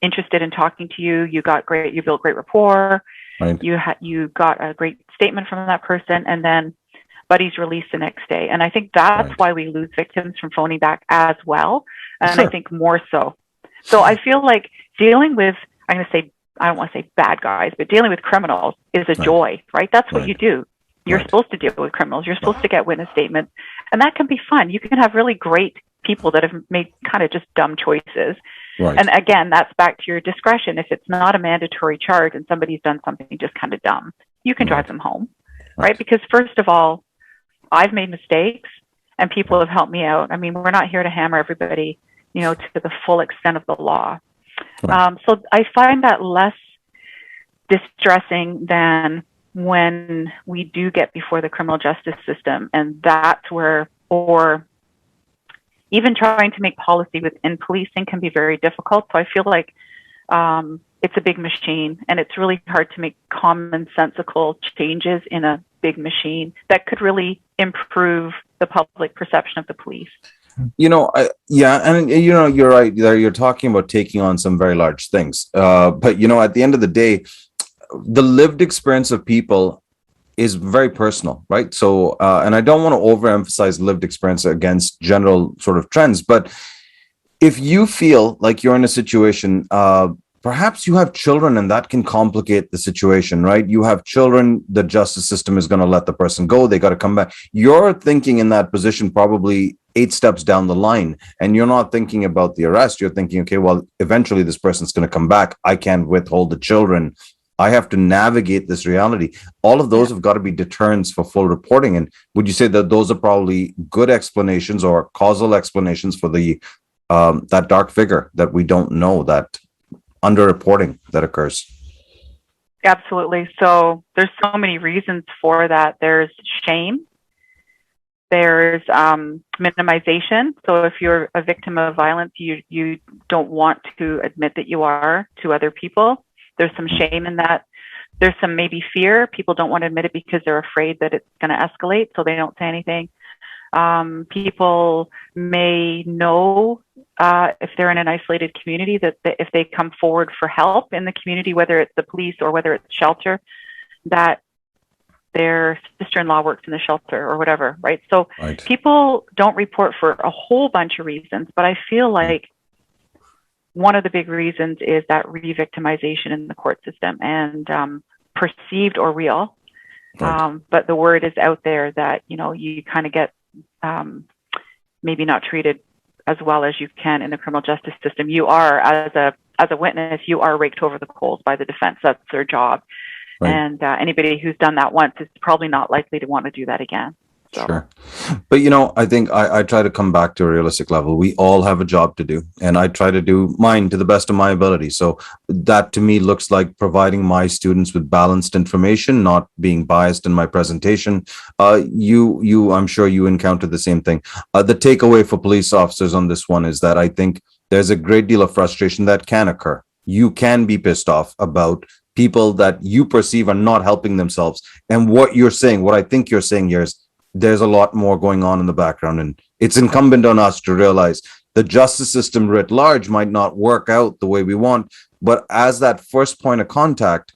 interested in talking to you. You built great rapport. Right. You got a great statement from that person, and then, but he's released the next day. And I think that's Right. why we lose victims from phoning back as well. And I Sure. think more so. So I feel like dealing with, I'm going to say, I don't want to say bad guys, but dealing with criminals is a Right. joy, right? That's what Right. you do. You're Right. supposed to deal with criminals. You're supposed to get witness statements, and that can be fun. You can have really great people that have made kind of just dumb choices. Right. And again, that's back to your discretion. If it's not a mandatory charge and somebody's done something just kind of dumb, you can drive Right. them home, right? Right. Because first of all, I've made mistakes and people have helped me out. I mean, we're not here to hammer everybody, to the full extent of the law. Right. So I find that less distressing than when we do get before the criminal justice system. And that's where, or even trying to make policy within policing can be very difficult. So I feel like it's a big machine, and it's really hard to make commonsensical changes in a big machine that could really improve the public perception of the police. Yeah, and you're right there. You're talking about taking on some very large things. But at the end of the day, the lived experience of people is very personal, right? So, and I don't want to overemphasize lived experience against general sort of trends, but if you feel like you're in a situation, perhaps you have children and that can complicate the situation, right? You have children, the justice system is going to let the person go. They got to come back. You're thinking in that position probably 8 steps down the line, and you're not thinking about the arrest. You're thinking, okay, well, eventually this person's going to come back. I can't withhold the children. I have to navigate this reality. All of Yeah, those have got to be deterrents for full reporting. And would you say that those are probably good explanations or causal explanations for the that dark figure that we don't know, that underreporting that occurs? absolutely. So there's so many reasons for that. There's shame. There's minimization. So if you're a victim of violence, you don't want to admit that you are to other people. There's some shame in that. There's some maybe fear. People don't want to admit it because they're afraid that it's going to escalate, so they don't say anything. People may know if they're in an isolated community that if they come forward for help in the community, whether it's the police or whether it's shelter, that their sister-in-law works in the shelter or whatever, right? So people don't report for a whole bunch of reasons, but I feel like one of the big reasons is that re-victimization in the court system, and perceived or real. But the word is out there that, you kind of get maybe not treated as well as you can in the criminal justice system. You are, as a witness, you are raked over the coals by the defense. That's their job. Right. And anybody who's done that once is probably not likely to want to do that again. So. Sure. But, I think I try to come back to a realistic level. We all have a job to do, and I try to do mine to the best of my ability. So that to me looks like providing my students with balanced information, not being biased in my presentation. I'm sure you encountered the same thing. The takeaway for police officers on this one is that I think there's a great deal of frustration that can occur. You can be pissed off about people that you perceive are not helping themselves. And what I think you're saying here is there's a lot more going on in the background, and it's incumbent on us to realize the justice system writ large might not work out the way we want, but as that first point of contact,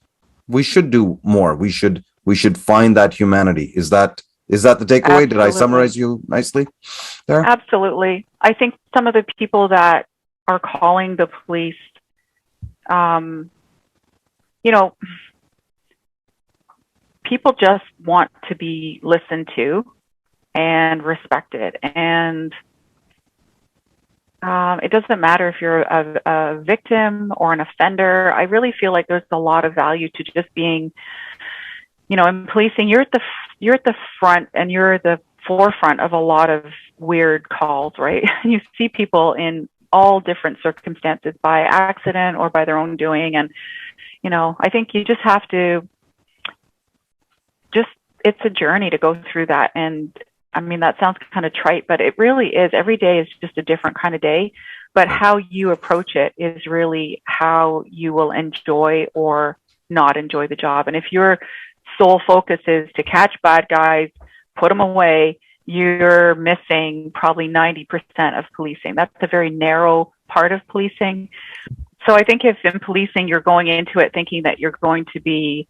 we should do more. We should find that humanity. Is that the takeaway? Absolutely. Did I summarize you nicely there? Absolutely. I think some of the people that are calling the police, people just want to be listened to and respected. And it doesn't matter if you're a victim or an offender. I really feel like there's a lot of value to just being, in policing, you're at the front and you're the forefront of a lot of weird calls, right? You see people in all different circumstances by accident or by their own doing. And, I think you just have to it's a journey to go through that. And I mean, that sounds kind of trite, but it really is. Every day is just a different kind of day, but how you approach it is really how you will enjoy or not enjoy the job. And if your sole focus is to catch bad guys, put them away, you're missing probably 90% of policing. That's a very narrow part of policing. So I think if in policing, you're going into it thinking that you're going to be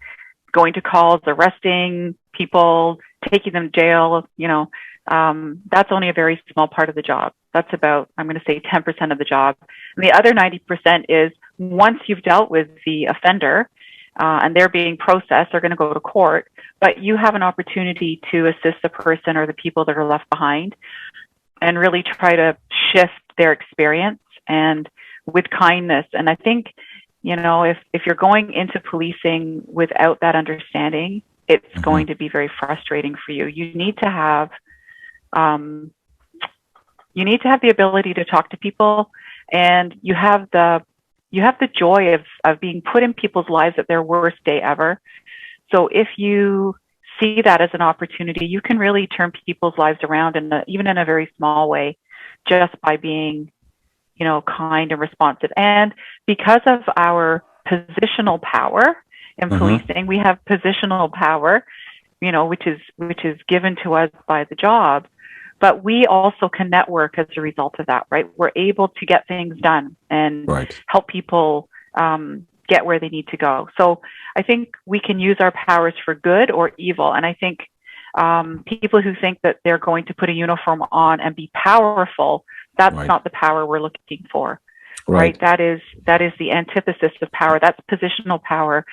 going to calls, arresting people, taking them to jail, that's only a very small part of the job. That's about, I'm going to say 10% of the job. And the other 90% is once you've dealt with the offender and they're being processed, they're going to go to court, but you have an opportunity to assist the person or the people that are left behind and really try to shift their experience and with kindness. And I think, if you're going into policing without that understanding, it's going to be very frustrating for you. You need to have the ability to talk to people, and you have the joy of being put in people's lives at their worst day ever. So if you see that as an opportunity, you can really turn people's lives around, even in a very small way, just by being kind and responsive. And because of our positional power in policing, we have positional power, which is given to us by the job, but we also can network as a result of that, right? We're able to get things done and help people get where they need to go. So I think we can use our powers for good or evil. And I think people who think that they're going to put a uniform on and be powerful, that's not the power we're looking for, right? That is the antithesis of power. That's positional power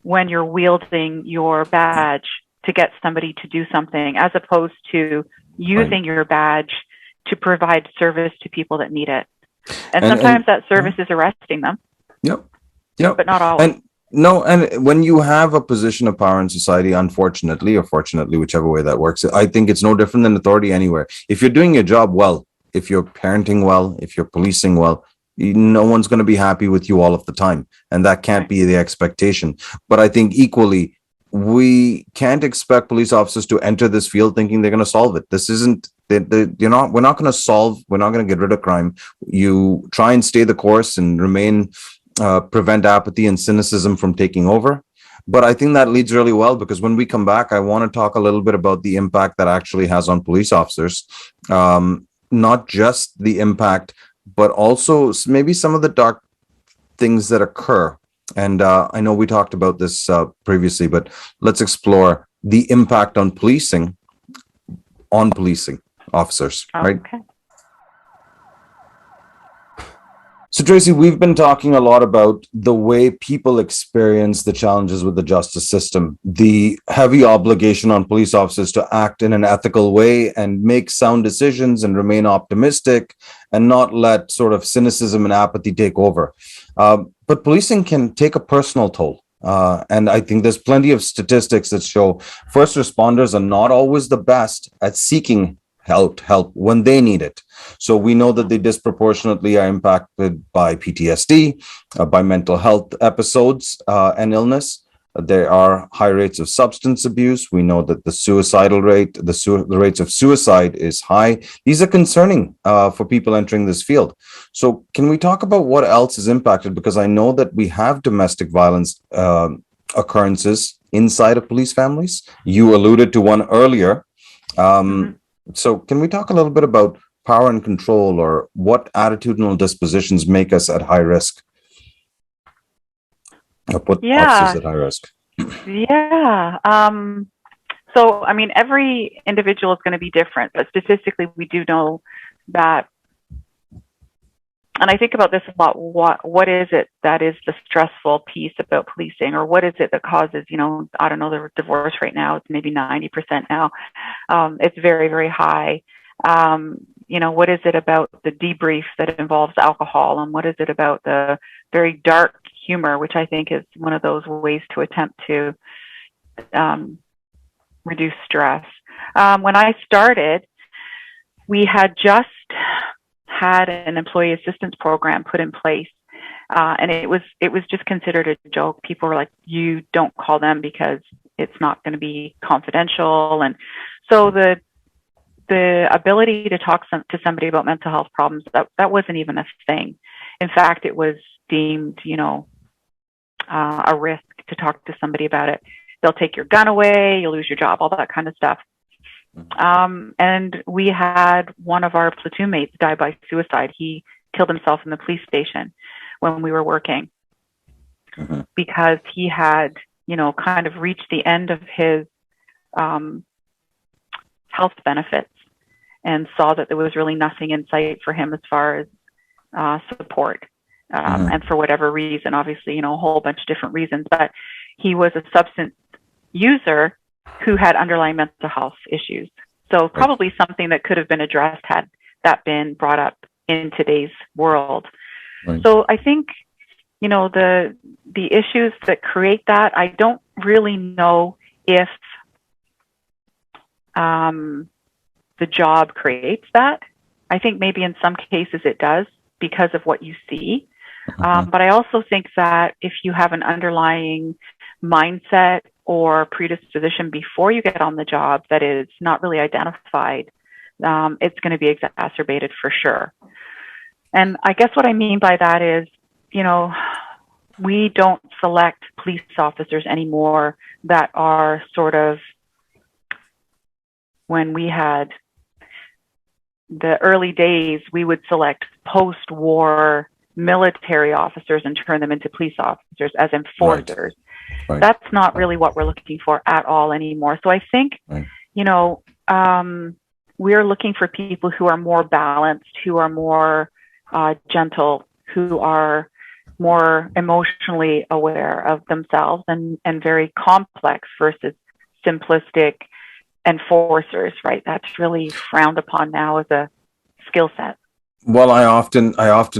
when you're wielding your badge to get somebody to do something, as opposed to using your badge to provide service to people that need it. And sometimes that service is arresting them. Yep. But not always. And when you have a position of power in society, unfortunately or fortunately, whichever way that works, I think it's no different than authority anywhere. If you're doing your job well, if you're parenting well, if you're policing well, no one's going to be happy with you all of the time. And that can't be the expectation. But I think equally, we can't expect police officers to enter this field thinking they're going to solve it. This isn't, we're not going to solve, we're not going to get rid of crime. You try and stay the course and remain, prevent apathy and cynicism from taking over. But I think that leads really well, because when we come back, I want to talk a little bit about the impact that actually has on police officers. Not just the impact, but also maybe some of the dark things that occur. And I know we talked about this previously, but let's explore the impact on policing officers, right? Okay. So, Tracy, we've been talking a lot about the way people experience the challenges with the justice system, the heavy obligation on police officers to act in an ethical way and make sound decisions and remain optimistic and not let sort of cynicism and apathy take over. But policing can take a personal toll. And I think there's plenty of statistics that show first responders are not always the best at seeking help when they need it. So we know that they disproportionately are impacted by PTSD, by mental health episodes and illness. There are high rates of substance abuse. We know that the suicidal rate, the rates of suicide is high. These are concerning for people entering this field. So can we talk about what else is impacted? Because I know that we have domestic violence occurrences inside of police families. You alluded to one earlier. So can we talk a little bit about power and control, or what attitudinal dispositions make us at high risk? Or put officers at high risk? Yeah. So, I mean, every individual is going to be different, but statistically, we do know that, and I think about this a lot, what is it that is the stressful piece about policing, or what is it that causes, I don't know, the divorce rate now, it's maybe 90% now. It's very, very high. What is it about the debrief that involves alcohol, and what is it about the very dark humor, which I think is one of those ways to attempt to reduce stress. When I started, we had just had an employee assistance program put in place, and it was just considered a joke. People were like, "You don't call them because it's not going to be confidential," and so the ability to talk to somebody about mental health problems, that wasn't even a thing. In fact, it was deemed, a risk to talk to somebody about it. They'll take your gun away, you'll lose your job, all that kind of stuff. And we had one of our platoon mates die by suicide. He killed himself in the police station when we were working, because he had, kind of reached the end of his health benefits and saw that there was really nothing in sight for him as far as support. And for whatever reason, obviously, a whole bunch of different reasons, but he was a substance user who had underlying mental health issues. So probably something that could have been addressed had that been brought up in today's world. Right. So I think, the issues that create that, I don't really know if the job creates that. I think maybe in some cases it does because of what you see. But I also think that if you have an underlying mindset or predisposition before you get on the job that is not really identified, it's going to be exacerbated for sure. And I guess what I mean by that is, we don't select police officers anymore that are sort of, when we had the early days, we would select post-war military officers and turn them into police officers as enforcers. Right. That's not really what we're looking for at all anymore. So I think, we're looking for people who are more balanced, who are more gentle, who are more emotionally aware of themselves and very complex versus simplistic enforcers, right? That's really frowned upon now as a skill set. Well, I often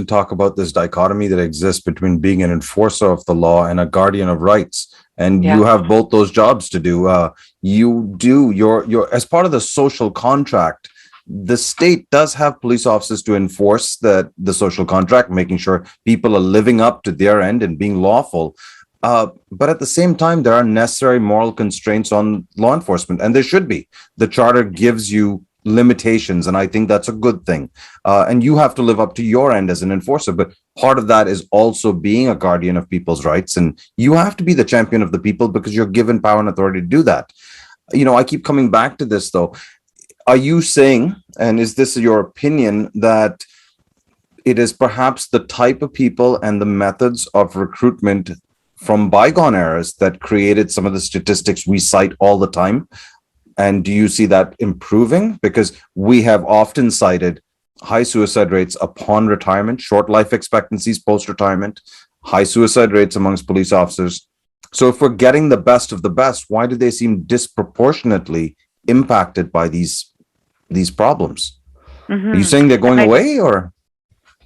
talk about this dichotomy that exists between being an enforcer of the law and a guardian of rights. And you have both those jobs to do. You do your as part of the social contract. The state does have police officers to enforce the social contract, making sure people are living up to their end and being lawful. But at the same time, there are necessary moral constraints on law enforcement, and there should be. The charter gives you limitations, and I think that's a good thing. And you have to live up to your end as an enforcer. But part of that is also being a guardian of people's rights, and you have to be the champion of the people because you're given power and authority to do that. I keep coming back to this though. Are you saying, and is this your opinion, that it is perhaps the type of people and the methods of recruitment from bygone eras that created some of the statistics we cite all the time? And do you see that improving? Because we have often cited high suicide rates upon retirement, short life expectancies post retirement, high suicide rates amongst police officers. So if we're getting the best of the best, why do they seem disproportionately impacted by these problems? Are you Mm-hmm. saying they're going And away, or?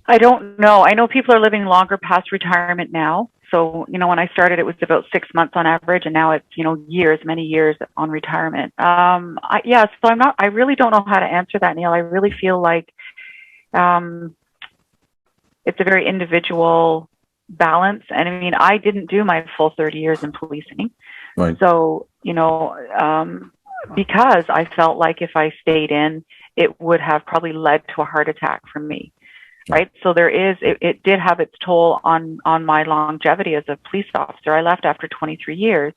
I don't know. I know people are living longer past retirement now. So, when I started, it was about 6 months on average, and now it's, years, many years on retirement. Yeah, so I really don't know how to answer that, Neil. I really feel like um, it's a very individual balance. And I mean, I didn't do my full 30 years in policing. Right. So, because I felt like if I stayed in, it would have probably led to a heart attack for me. Right. So it did have its toll on my longevity as a police officer. I left after 23 years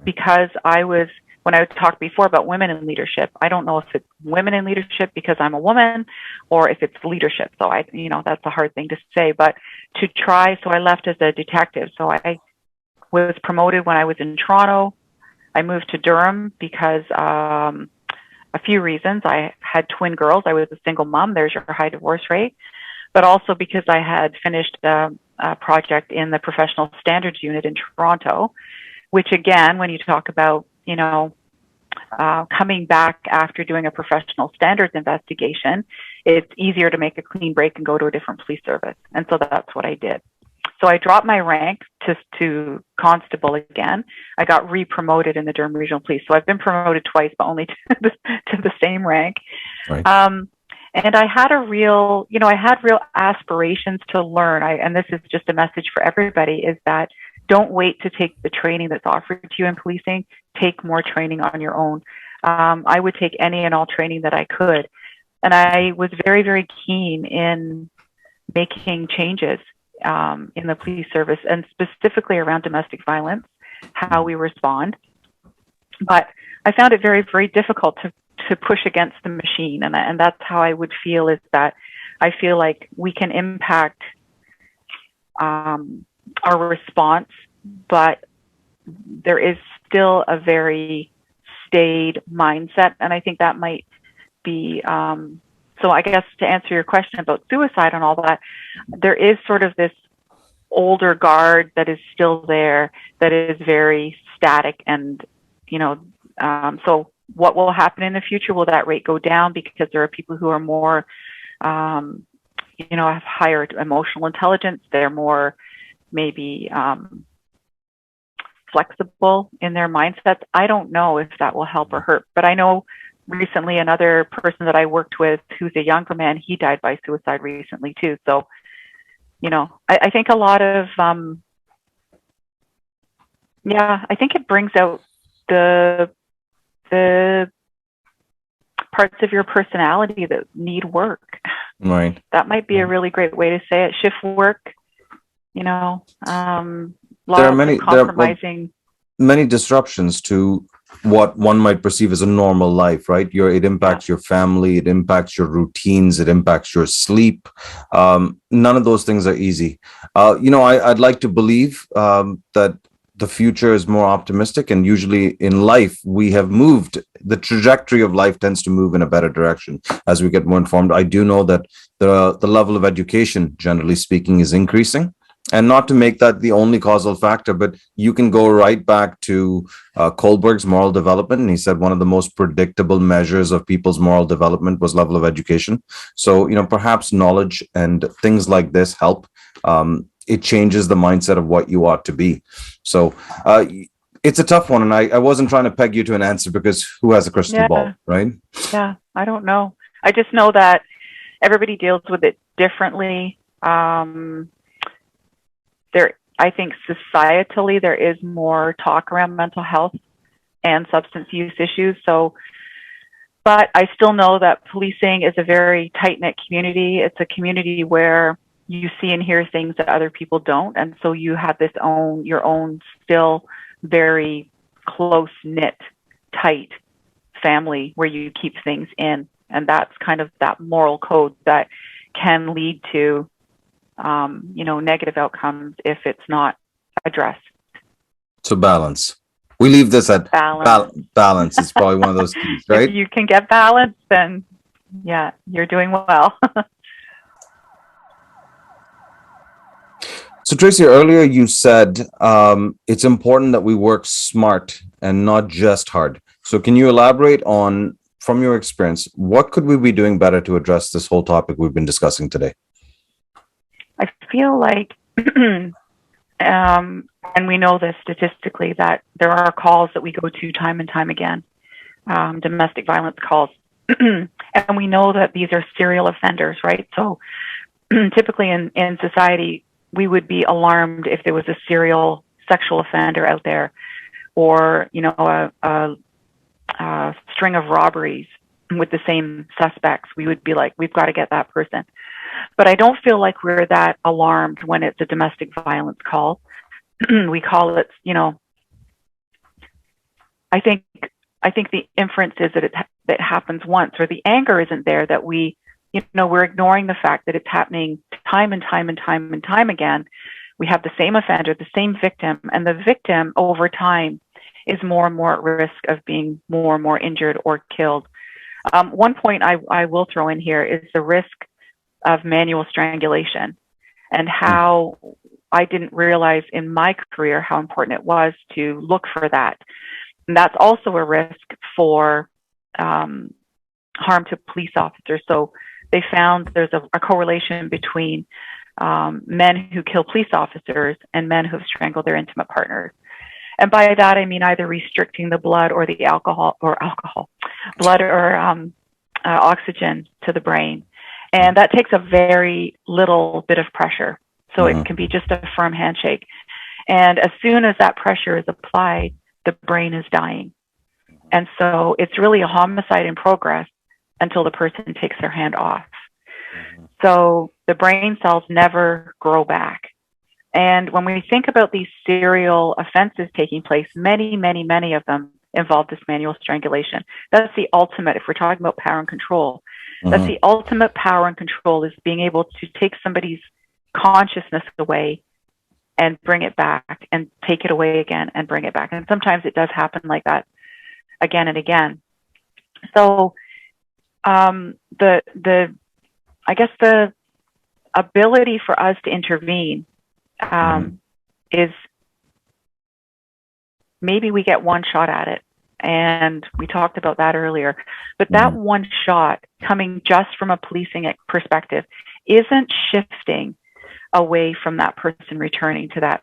because when I talked before about women in leadership, I don't know if it's women in leadership because I'm a woman or if it's leadership. So that's a hard thing to say, but so I left as a detective. So I was promoted when I was in Toronto. I moved to Durham because, a few reasons. I had twin girls. I was a single mom. There's your high divorce rate. But also because I had finished a project in the professional standards unit in Toronto, which again, when you talk about, coming back after doing a professional standards investigation, it's easier to make a clean break and go to a different police service. And so that's what I did. So I dropped my rank to constable again. I got re-promoted in the Durham Regional Police. So I've been promoted twice, but only to the same rank. Right. And I had real aspirations to learn. And this is just a message for everybody, is that don't wait to take the training that's offered to you in policing. Take more training on your own. I would take any and all training that I could. And I was very, very keen in making changes in the police service, and specifically around domestic violence, how we respond. But I found it very, very difficult to push against the machine. And that's how I would feel, is that I feel like we can impact our response, but there is still a very staid mindset. And I think that might be, so I guess to answer your question about suicide and all that, there is sort of this older guard that is still there, that is very static. And, so what will happen in the future? Will that rate go down because there are people who are more, have higher emotional intelligence? They're more maybe flexible in their mindsets. I don't know if that will help or hurt, but I know recently another person that I worked with, who's a younger man, he died by suicide recently too. So, I think a lot of, I think it brings out the parts of your personality that need work. Right. That might be a really great way to say it. Shift work, there are compromising. Many disruptions to what one might perceive as a normal life, right? It impacts your family, it impacts your routines, it impacts your sleep. None of those things are easy. I'd like to believe that the future is more optimistic, and usually in life we have moved. The trajectory of life tends to move in a better direction as we get more informed. I do know that the level of education, generally speaking, is increasing. And not to make that the only causal factor, but you can go right back to Kohlberg's moral development. And he said one of the most predictable measures of people's moral development was level of education. So, perhaps knowledge and things like this help. It changes the mindset of what you ought to be. So it's a tough one. And I wasn't trying to peg you to an answer, because who has a crystal ball, right? Yeah, I don't know. I just know that everybody deals with it differently. I think societally there is more talk around mental health and substance use issues. So, but I still know that policing is a very tight-knit community. It's a community where you see and hear things that other people don't. And so you have your own still very close-knit, tight family where you keep things in. And that's kind of that moral code that can lead to, negative outcomes if it's not addressed. So balance. We leave this at Balance. balance is probably one of those keys, right? If you can get balance, then yeah, you're doing well. So Tracy, earlier you said it's important that we work smart and not just hard. So can you elaborate on, from your experience, what could we be doing better to address this whole topic we've been discussing today? I feel like, and we know this statistically, that there are calls that we go to time and time again, domestic violence calls. And we know that these are serial offenders, right? So typically in society, we would be alarmed if there was a serial sexual offender out there, or, a string of robberies with the same suspects. We would be like, we've got to get that person. But I don't feel like we're that alarmed when it's a domestic violence call. We call it, I think the inference is that it happens once, or the anger isn't there, that we're ignoring the fact that it's happening time and time and time and time again. We have the same offender, the same victim, and the victim over time is more and more at risk of being more and more injured or killed. One point I will throw in here is the risk of manual strangulation, and how I didn't realize in my career how important it was to look for that. And that's also a risk for harm to police officers. So they found there's a correlation between men who kill police officers and men who have strangled their intimate partners. And by that, I mean either restricting the blood or the blood or oxygen to the brain. And that takes a very little bit of pressure. So it can be just a firm handshake. And as soon as that pressure is applied, the brain is dying. And so it's really a homicide in progress until the person takes their hand off. So the brain cells never grow back. And when we think about these serial offenses taking place, many, many, many of them involve this manual strangulation. That's the ultimate, if we're talking about power and control, that's the ultimate power and control, is being able to take somebody's consciousness away and bring it back, and take it away again and bring it back. And sometimes it does happen like that again and again. So I guess the ability for us to intervene is maybe we get one shot at it. And we talked about that earlier. But that one shot, coming just from a policing perspective, isn't shifting away from that person returning to that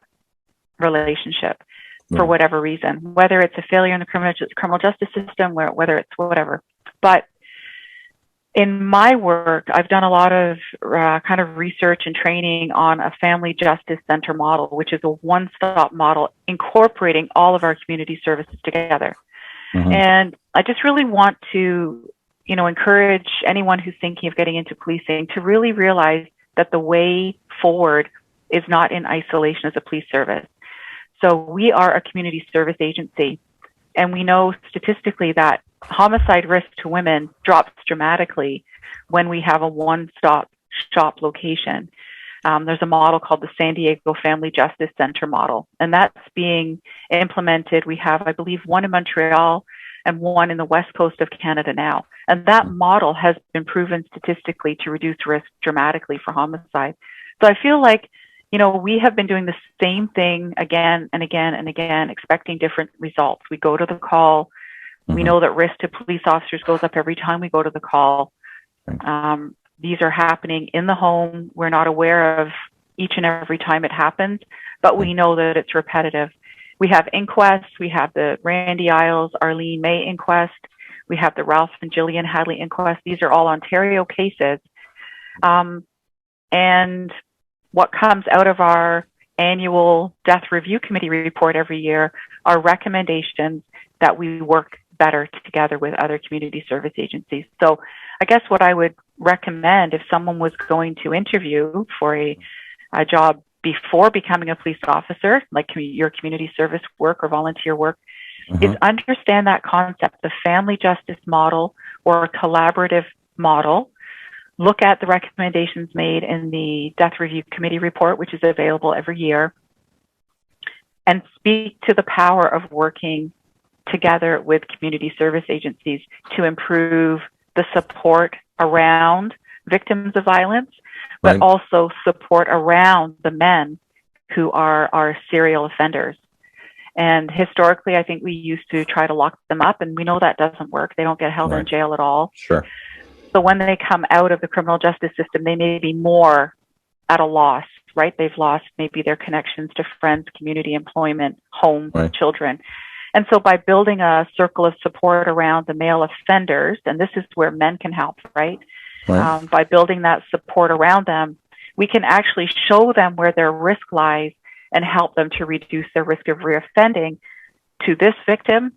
relationship for whatever reason, whether it's a failure in the criminal justice system, whether it's whatever. But in my work, I've done a lot of kind of research and training on a family justice center model, which is a one-stop model incorporating all of our community services together. And I just really want to, encourage anyone who's thinking of getting into policing to really realize that the way forward is not in isolation as a police service. So we are a community service agency, and we know statistically that homicide risk to women drops dramatically when we have a one-stop shop location. There's a model called the San Diego Family Justice Center model, and that's being implemented. We have, I believe, one in Montreal and one in the west coast of Canada now. And that model has been proven statistically to reduce risk dramatically for homicide. So I feel like, we have been doing the same thing again and again and again, expecting different results. We go to the call. We know that risk to police officers goes up every time we go to the call. These are happening in the home. We're not aware of each and every time it happens, but we know that it's repetitive. We have inquests. We have the Randy Isles, Arlene May inquest. We have the Ralph and Gillian Hadley inquest. These are all Ontario cases. And what comes out of our annual Death Review Committee report every year are recommendations that we work better together with other community service agencies. So I guess what I would recommend if someone was going to interview for a job before becoming a police officer, like your community service work or volunteer work, is understand that concept, the family justice model or a collaborative model. Look at the recommendations made in the Death Review Committee report, which is available every year, and speak to the power of working together with community service agencies to improve the support around victims of violence, but also support around the men who are serial offenders. And historically, I think we used to try to lock them up, and we know that doesn't work. They don't get held in jail at all. Sure. So when they come out of the criminal justice system, they may be more at a loss, right? They've lost maybe their connections to friends, community, employment, home, children. And so by building a circle of support around the male offenders, and this is where men can help, right? By building that support around them, we can actually show them where their risk lies and help them to reduce their risk of reoffending to this victim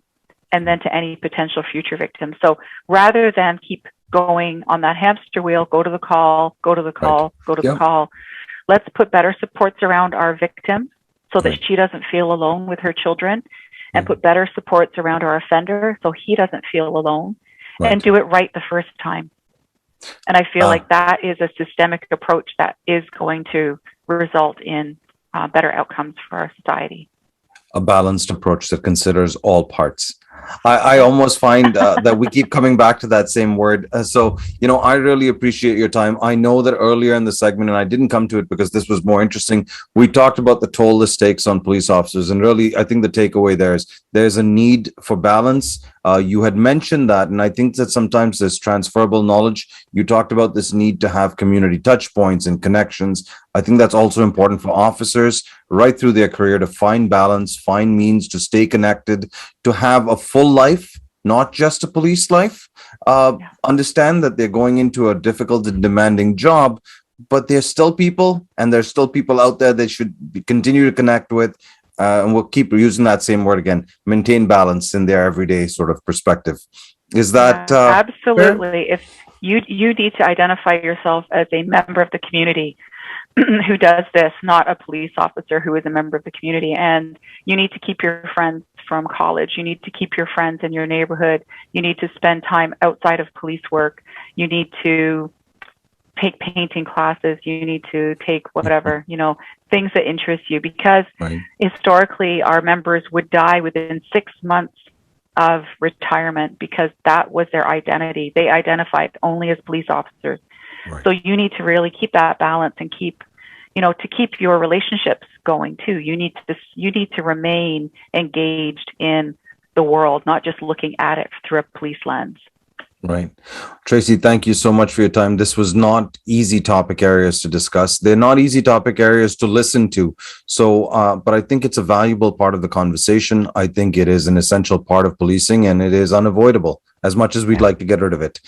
and then to any potential future victims. So rather than keep going on that hamster wheel, go to the call, go to the call, go to the call, let's put better supports around our victim so that she doesn't feel alone with her children, and put better supports around our offender so he doesn't feel alone, and do it right the first time. And I feel like that is a systemic approach that is going to result in better outcomes for our society. A balanced approach that considers all parts. I almost find that we keep coming back to that same word. So, I really appreciate your time. I know that earlier in the segment, and I didn't come to it because this was more interesting, we talked about the toll this takes on police officers. And really, I think the takeaway there is there's a need for balance. You had mentioned that, and I think that sometimes there's transferable knowledge. You talked about this need to have community touch points and connections. I think that's also important for officers right through their career to find balance, find means to stay connected, to have a full life, not just a police life. Understand that they're going into a difficult and demanding job, but they're still people, and there's still people out there they should continue to connect with. And we'll keep using that same word again, maintain balance in their everyday sort of perspective. Is that absolutely fair? If you need to identify yourself as a member of the community who does this, not a police officer who is a member of the community, and you need to keep your friends from college, you need to keep your friends in your neighborhood, you need to spend time outside of police work, you need to take painting classes, you need to take whatever, things that interest you, because historically our members would die within 6 months of retirement because that was their identity. They identified only as police officers. So you need to really keep that balance and keep your relationships going too. You need to remain engaged in the world, not just looking at it through a police lens. Right. Tracy, thank you so much for your time. This was not easy topic areas to discuss. They're not easy topic areas to listen to. So, but I think it's a valuable part of the conversation. I think it is an essential part of policing, and it is unavoidable as much as we'd like to get rid of it.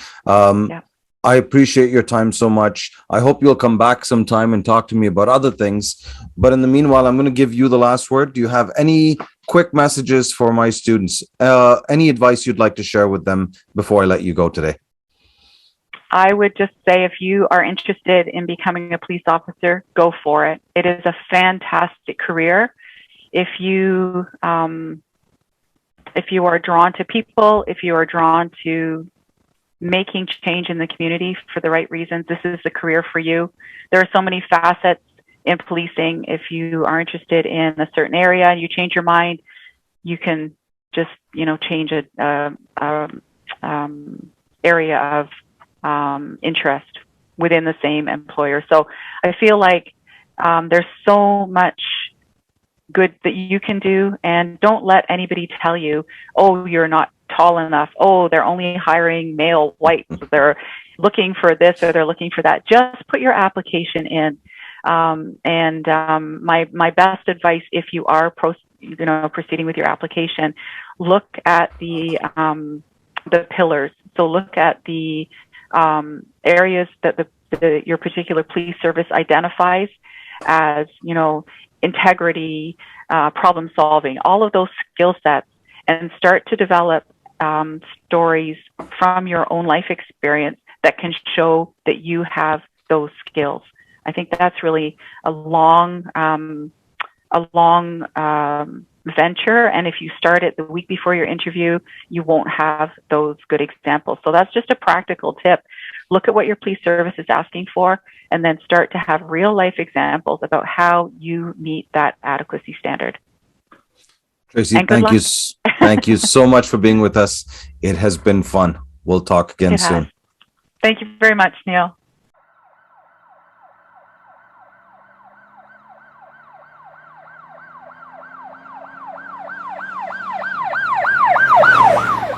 I appreciate your time so much. I hope you'll come back sometime and talk to me about other things. But in the meanwhile, I'm going to give you the last word. Do you have any quick messages for my students? Any advice you'd like to share with them before I let you go today? I would just say, if you are interested in becoming a police officer, go for it. It is a fantastic career. If you are drawn to people, if you are drawn to making change in the community for the right reasons, this is the career for you. There are so many facets in policing. If you are interested in a certain area and you change your mind, you can just, change a area of interest within the same employer. So I feel like there's so much good that you can do, and don't let anybody tell you, oh, you're not tall enough. Oh, they're only hiring male whites. They're looking for this or they're looking for that. Just put your application in. My best advice, if you are proceeding with your application, look at the pillars. So look at the areas that your particular police service identifies as, integrity, problem solving, all of those skill sets, and start to develop stories from your own life experience that can show that you have those skills. I think that's really a long venture, and if you start it the week before your interview, you won't have those good examples. So that's just a practical tip. Look at what your police service is asking for, and then start to have real life examples about how you meet that adequacy standard. Tracy, thank you so much for being with us. It has been fun. We'll talk again soon. Thank you very much, Neil.